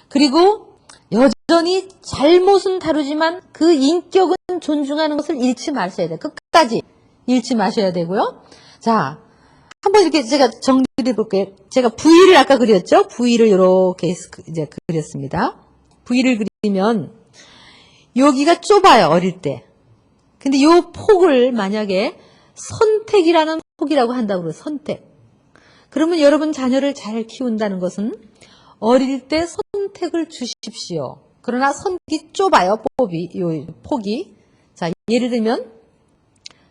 그리고 여전히 잘못은 다루지만 그 인격은 존중하는 것을 잃지 마셔야 돼요. 끝까지 잃지 마셔야 되고요. 자, 한번 이렇게 제가 정리해 볼게요. 제가 V를 아까 그렸죠? V를 이렇게 이제 그렸습니다. V를 그리면 여기가 좁아요, 어릴 때. 근데 이 폭을 만약에 선택이라는 폭이라고 한다고 그래요, 선택. 그러면 여러분 자녀를 잘 키운다는 것은 어릴 때 선택을 주십시오. 그러나 선택이 좁아요, 폭이. 자, 예를 들면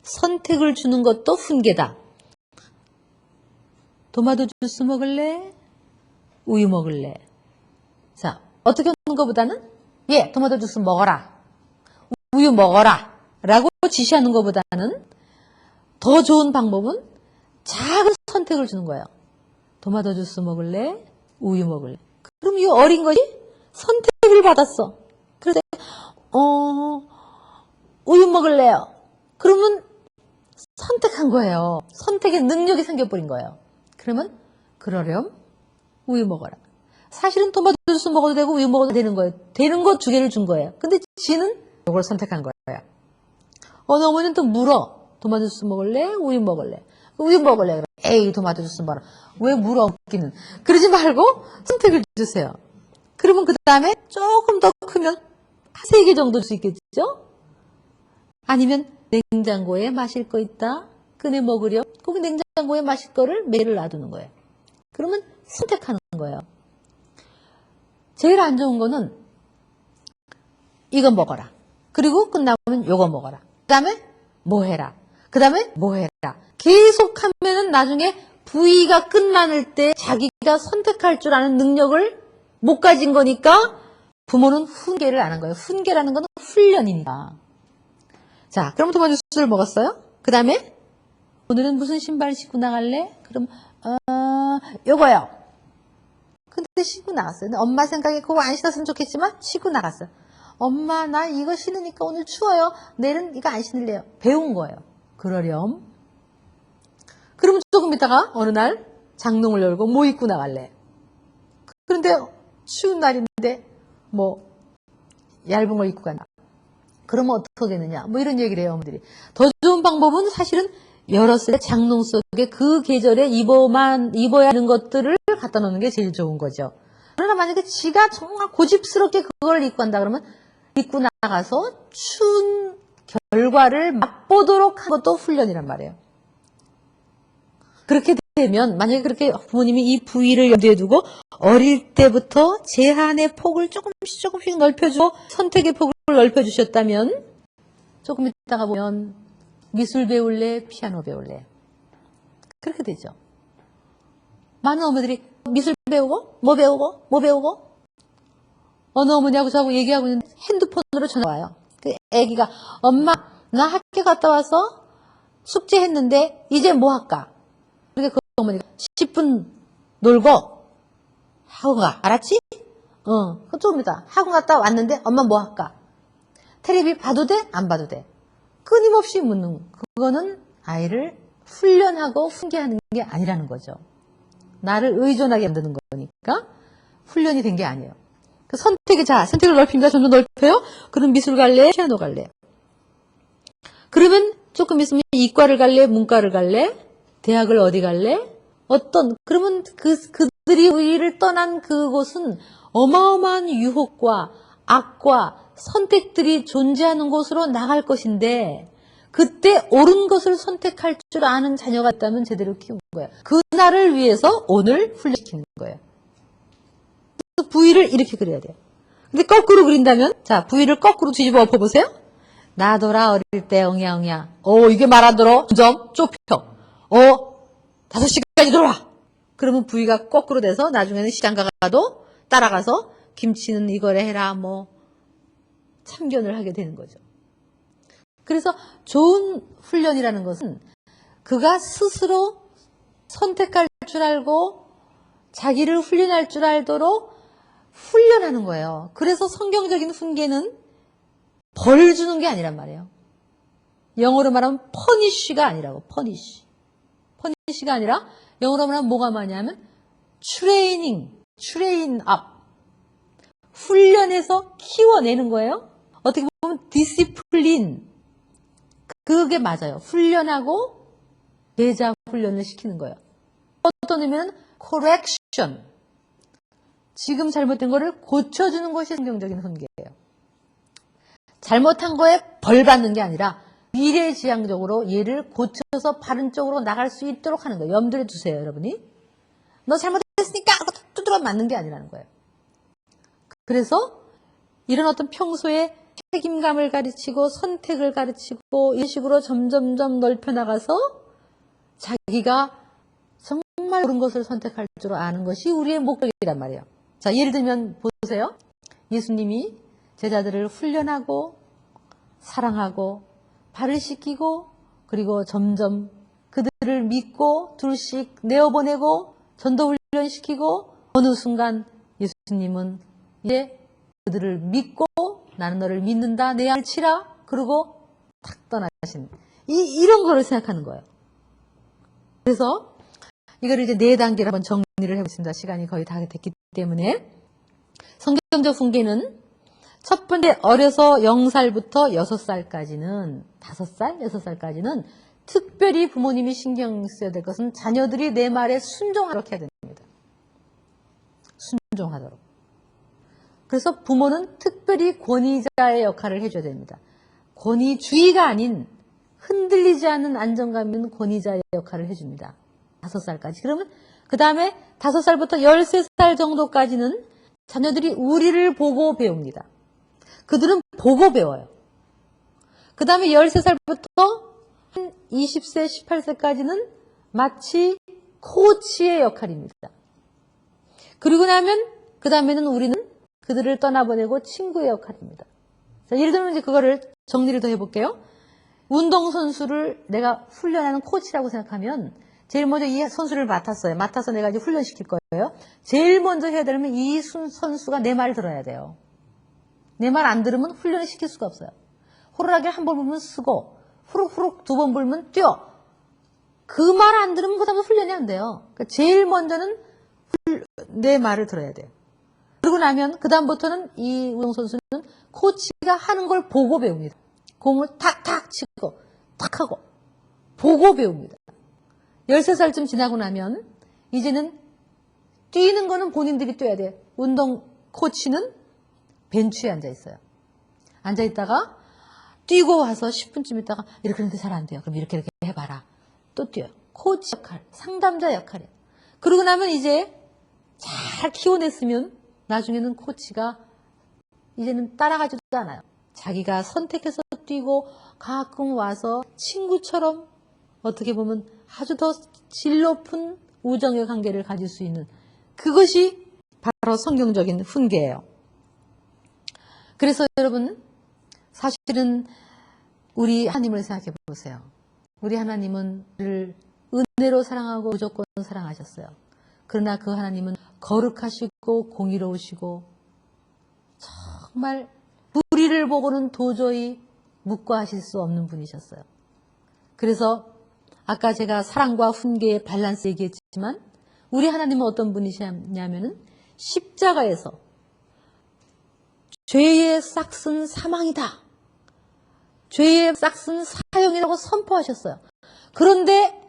선택을 주는 것도 훈계다. 토마토 주스 먹을래? 우유 먹을래? 자, 어떻게 하는 것보다는 예, 토마토 주스 먹어라. 우유 먹어라. 라고 지시하는 것보다는 더 좋은 방법은 작은 선택을 주는 거예요. 토마토 주스 먹을래? 우유 먹을래? 그럼 이 어린 것이 선택을 받았어. 그래서 우유 먹을래요. 그러면 선택한 거예요. 선택의 능력이 생겨버린 거예요. 그러면 그러렴 우유 먹어라. 사실은 토마토 주스 먹어도 되고 우유 먹어도 되는 거예요. 되는 거 2개를 준 거예요. 근데 지는 이걸 선택한 거예요. 어느 어머니는 또 물어. 토마토 주스 먹을래? 우유 먹을래? 우유 먹을래? 그래. 에이 토마토 주스 먹어라. 왜 물어 웃기는. 그러지 말고 선택을 주세요. 그러면 그 다음에 조금 더 크면 3개 정도 줄 수 있겠죠? 아니면 냉장고에 마실 거 있다. 꺼내 먹으렴. 거기 냉장고에 마실 거를 매를 놔두는 거예요. 그러면 선택하는 거예요. 제일 안 좋은 거는 이거 먹어라. 그리고 끝나면 요거 먹어라. 그 다음에 뭐 해라. 그 다음에 뭐 해라. 계속하면은 나중에 부위가 끝나는 때 자기가 선택할 줄 아는 능력을 못 가진 거니까 부모는 훈계를 안 한 거예요. 훈계라는 건 훈련이니까. 자, 그럼 두 번째 수술 먹었어요? 그 다음에 오늘은 무슨 신발 신고 나갈래? 그럼 요거요. 근데 신고 나갔어요. 근데 엄마 생각에 그거 안 신었으면 좋겠지만 신고 나갔어요. 엄마 나 이거 신으니까 오늘 추워요. 내일은 이거 안 신을래요. 배운 거예요. 그러렴. 그러면 조금 있다가 어느 날 장롱을 열고 뭐 입고 나갈래? 그런데 추운 날인데 뭐 얇은 거 입고 간다. 그러면 어떻게 하느냐? 뭐 이런 얘기를 해요, 어머니들이. 더 좋은 방법은 사실은 열었을 때 장롱 속에 그 계절에 입어야 하는 것들을 갖다 놓는 게 제일 좋은 거죠. 그러나 만약에 지가 정말 고집스럽게 그걸 입고 간다 그러면 입고 나가서 추운 결과를 맛보도록 한 것도 훈련이란 말이에요. 그렇게 되면 만약에 그렇게 부모님이 이 부위를 염두에 두고 어릴 때부터 제한의 폭을 조금씩 넓혀주고 선택의 폭을 넓혀주셨다면 조금 있다가 보면 미술 배울래, 피아노 배울래. 그렇게 되죠. 많은 어머니들이 미술 배우고 뭐 배우고 어느 어머니하고 저하고 얘기하고 있는데 핸드폰으로 전화 와요. 그 애기가 엄마 나 학교 갔다 와서 숙제했는데 이제 뭐 할까? 그러니까 그 어머니가 10분 놀고 학원 가. 알았지? 그럼 조금 있다. 학원 갔다 왔는데 엄마 뭐 할까? 텔레비 봐도 돼? 안 봐도 돼? 끊임없이 묻는 그거는 아이를 훈련하고 훈계하는 게 아니라는 거죠. 나를 의존하게 만드는 거니까 훈련이 된 게 아니에요. 그 선택을 넓힙니다. 점점 넓혀요. 그럼 미술 갈래? 피아노 갈래? 그러면 조금 있으면 이과를 갈래? 문과를 갈래? 대학을 어디 갈래? 그러면 그들이 우리를 떠난 그곳은 어마어마한 유혹과 악과 선택들이 존재하는 곳으로 나갈 것인데 그때 옳은 것을 선택할 줄 아는 자녀가 있다면 제대로 키운 거예요. 그날을 위해서 오늘 훈련시키는 거예요. 그래서 부위를 이렇게 그려야 돼요. 근데 거꾸로 그린다면 자 부위를 거꾸로 뒤집어 엎어보세요. 나더라 어릴 때 엉야엉야. 이게 말 안 들어. 점점 좁혀. 5시까지 들어와. 그러면 부위가 거꾸로 돼서 나중에는 시장 가도 따라가서 김치는 이거래 해라 뭐 참견을 하게 되는 거죠. 그래서 좋은 훈련이라는 것은 그가 스스로 선택할 줄 알고 자기를 훈련할 줄 알도록 훈련하는 거예요. 그래서 성경적인 훈계는 벌 주는 게 아니란 말이에요. 영어로 말하면 punish가 아니라고. punish가 아니라 영어로 말하면 뭐가 많냐면 train up. 훈련해서 키워내는 거예요. 어떻게 보면 discipline. 그게 맞아요. 훈련하고 내자 훈련을 시키는 거예요. 어떤 의미는 correction. 지금 잘못된 거를 고쳐주는 것이 성경적인 훈계예요. 잘못한 거에 벌 받는 게 아니라 미래지향적으로 얘를 고쳐서 바른 쪽으로 나갈 수 있도록 하는 거예요. 염두에 두세요, 여러분이. 너 잘못했으니까 두드러 맞는 게 아니라는 거예요. 그래서 이런 어떤 평소에 책임감을 가르치고 선택을 가르치고 이 식으로 점점점 넓혀나가서 자기가 정말 옳은 것을 선택할 줄 아는 것이 우리의 목적이란 말이에요. 자, 예를 들면 보세요. 예수님이 제자들을 훈련하고 사랑하고 발을 씻기고 그리고 점점 그들을 믿고 둘씩 내어보내고 전도 훈련시키고 어느 순간 예수님은 이제 그들을 믿고 나는 너를 믿는다 내 안을 치라 그러고 탁 떠나신 이런 거를 생각하는 거예요. 그래서 이거를 이제 4단계로 한번 정리를 해보겠습니다. 시간이 거의 다 됐기 때문에 성경적 훈계는 첫 번째 어려서 0살부터 6살까지는 5살, 6살까지는 특별히 부모님이 신경 써야 될 것은 자녀들이 내 말에 순종하도록 해야 됩니다. 순종하도록. 그래서 부모는 특별히 권위자의 역할을 해줘야 됩니다. 권위주의가 아닌 흔들리지 않는 안정감 있는 권위자의 역할을 해줍니다. 5살까지. 그러면 그 다음에 5살부터 13살 정도까지는 자녀들이 우리를 보고 배웁니다. 그들은 보고 배워요. 그 다음에 13살부터 20세, 18세까지는 마치 코치의 역할입니다. 그리고 나면 그 다음에는 우리는 그들을 떠나보내고 친구의 역할입니다. 자, 예를 들면 이제 그거를 정리를 더 해볼게요. 운동선수를 내가 훈련하는 코치라고 생각하면 제일 먼저 이 선수를 맡았어요. 맡아서 내가 이제 훈련시킬 거예요. 제일 먼저 해야 되면 이 선수가 내 말을 들어야 돼요. 내 말 안 들으면 훈련을 시킬 수가 없어요. 호루라기 한 번 불면 쓰고 후룩후룩 두 번 불면 뛰어. 그 말 안 들으면 그 다음에 훈련이 안 돼요. 그러니까 제일 먼저는 내 말을 들어야 돼요. 그러고 나면 그 다음부터는 이 운동선수는 코치가 하는 걸 보고 배웁니다. 공을 탁탁 치고 탁 하고 보고 배웁니다. 13살쯤 지나고 나면 이제는 뛰는 거는 본인들이 뛰어야 돼요. 운동 코치는 벤치에 앉아 있어요. 앉아 있다가 뛰고 와서 10분쯤 있다가 이렇게 하는데 잘 안 돼요. 그럼 이렇게 해봐라. 또 뛰어요. 코치 역할, 상담자 역할이에요. 그러고 나면 이제 잘 키워냈으면 나중에는 코치가 이제는 따라가지도 않아요. 자기가 선택해서 뛰고 가끔 와서 친구처럼 어떻게 보면 아주 더 질 높은 우정의 관계를 가질 수 있는 그것이 바로 성경적인 훈계예요. 그래서 여러분 사실은 우리 하나님을 생각해 보세요. 우리 하나님은 우리를 은혜로 사랑하고 무조건 사랑하셨어요. 그러나 그 하나님은 거룩하시고 공의로우시고 정말 우리를 보고는 도저히 묵과하실 수 없는 분이셨어요. 그래서 아까 제가 사랑과 훈계의 밸런스 얘기했지만 우리 하나님은 어떤 분이시냐면은 십자가에서 죄의 싹은 사망이다. 죄의 싹은 사형이라고 선포하셨어요. 그런데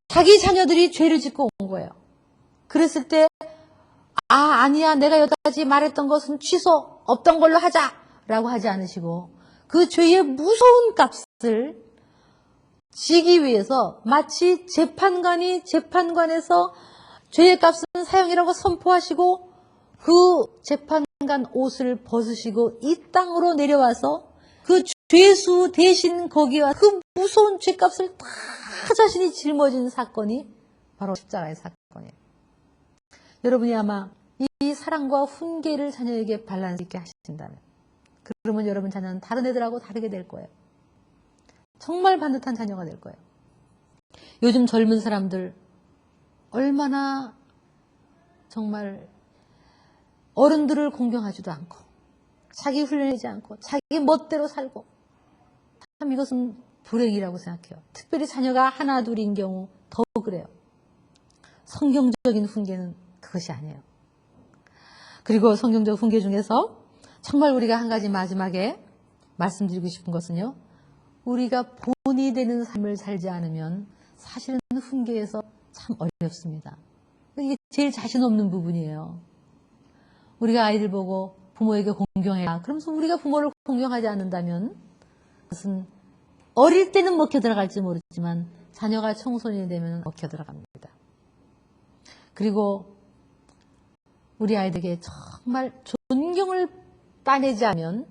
자기 자녀들이 죄를 짓고 온 거예요. 그랬을 때 아니야 내가 여기까지 말했던 것은 취소 없던 걸로 하자라고 하지 않으시고 그 죄의 무서운 값을 지기 위해서 마치 재판관이 재판관에서 죄의 값은 사형이라고 선포하시고 그 재판관 옷을 벗으시고 이 땅으로 내려와서 그 죄수 대신 거기와 그 무서운 죄값을 다 자신이 짊어진 사건이 바로 십자가의 사건이에요. 여러분이 아마 이 사랑과 훈계를 자녀에게 밸런스 있게 하신다면 그러면 여러분 자녀는 다른 애들하고 다르게 될 거예요. 정말 반듯한 자녀가 될 거예요. 요즘 젊은 사람들 얼마나 정말 어른들을 공경하지도 않고 자기 훈련하지 않고 자기 멋대로 살고 참 이것은 불행이라고 생각해요. 특별히 자녀가 하나 둘인 경우 더 그래요. 성경적인 훈계는 그것이 아니에요. 그리고 성경적 훈계 중에서 정말 우리가 한 가지 마지막에 말씀드리고 싶은 것은요. 우리가 본이 되는 삶을 살지 않으면 사실은 훈계에서 참 어렵습니다. 이게 제일 자신 없는 부분이에요. 우리가 아이들 보고 부모에게 공경해라. 그러면서 우리가 부모를 공경하지 않는다면 그것은 어릴 때는 먹혀 들어갈지 모르지만 자녀가 청소년이 되면 먹혀 들어갑니다. 그리고 우리 아이들에게 정말 존경을 따내지 않으면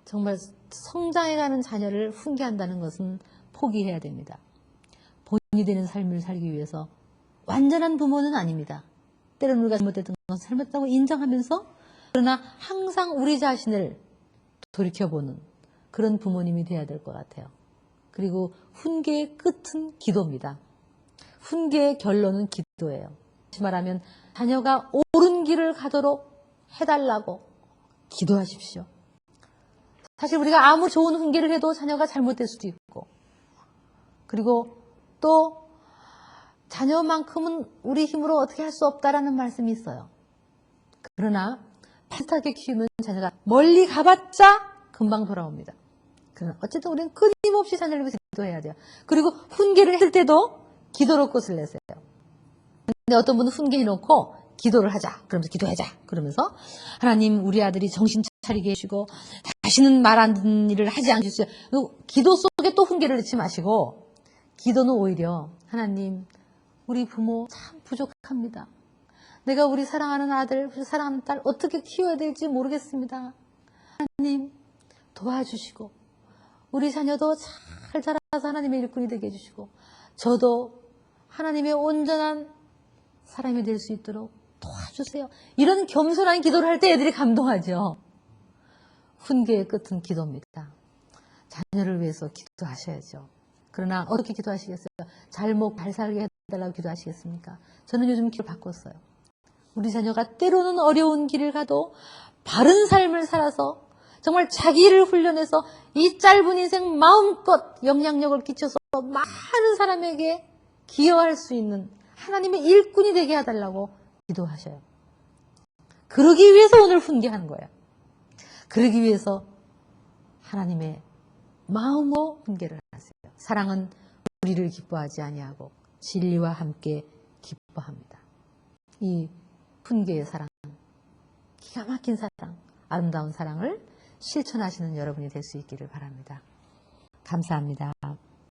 정말 성장해가는 자녀를 훈계한다는 것은 포기해야 됩니다. 본이 되는 삶을 살기 위해서 완전한 부모는 아닙니다. 때로는 우리가 잘못했던 것은 잘못했다고 인정하면서 그러나 항상 우리 자신을 돌이켜보는 그런 부모님이 돼야 될 것 같아요. 그리고 훈계의 끝은 기도입니다. 훈계의 결론은 기도예요. 다시 말하면 자녀가 옳은 길을 가도록 해달라고 기도하십시오. 사실 우리가 아무 좋은 훈계를 해도 자녀가 잘못될 수도 있고 그리고 또 자녀만큼은 우리 힘으로 어떻게 할 수 없다라는 말씀이 있어요. 그러나 비슷하게 키우면 자녀가 멀리 가봤자 금방 돌아옵니다. 그러나 어쨌든 우리는 끊임없이 자녀를 위해서 기도해야 돼요. 그리고 훈계를 할 때도 기도로 꽃을 내세요. 근데 어떤 분은 훈계해놓고 기도를 하자. 그러면서 기도하자. 그러면서 하나님 우리 아들이 정신 차리게 해주시고 다시는 말 안 듣는 일을 하지 않게 해주세요. 기도 속에 또 훈계를 넣지 마시고 기도는 오히려 하나님 우리 부모 참 부족합니다. 내가 우리 사랑하는 아들, 사랑하는 딸 어떻게 키워야 될지 모르겠습니다. 하나님 도와주시고 우리 자녀도 잘 잘 자라서 하나님의 일꾼이 되게 해주시고 저도 하나님의 온전한 사람이 될 수 있도록 도와주세요. 이런 겸손한 기도를 할 때 애들이 감동하죠. 훈계의 끝은 기도입니다. 자녀를 위해서 기도하셔야죠. 그러나 어떻게 기도하시겠어요? 잘 먹고 잘 살게 해달라고 기도하시겠습니까? 저는 요즘 기도를 바꿨어요. 우리 자녀가 때로는 어려운 길을 가도 바른 삶을 살아서 정말 자기를 훈련해서 이 짧은 인생 마음껏 영향력을 끼쳐서 많은 사람에게 기여할 수 있는 하나님의 일꾼이 되게 해달라고 기도하셔요. 그러기 위해서 오늘 훈계하는 거예요. 그러기 위해서 하나님의 마음으로 훈계를 하세요. 사랑은 우리를 기뻐하지 아니하고 진리와 함께 기뻐합니다. 이 훈계의 사랑, 기가 막힌 사랑, 아름다운 사랑을 실천하시는 여러분이 될 수 있기를 바랍니다. 감사합니다.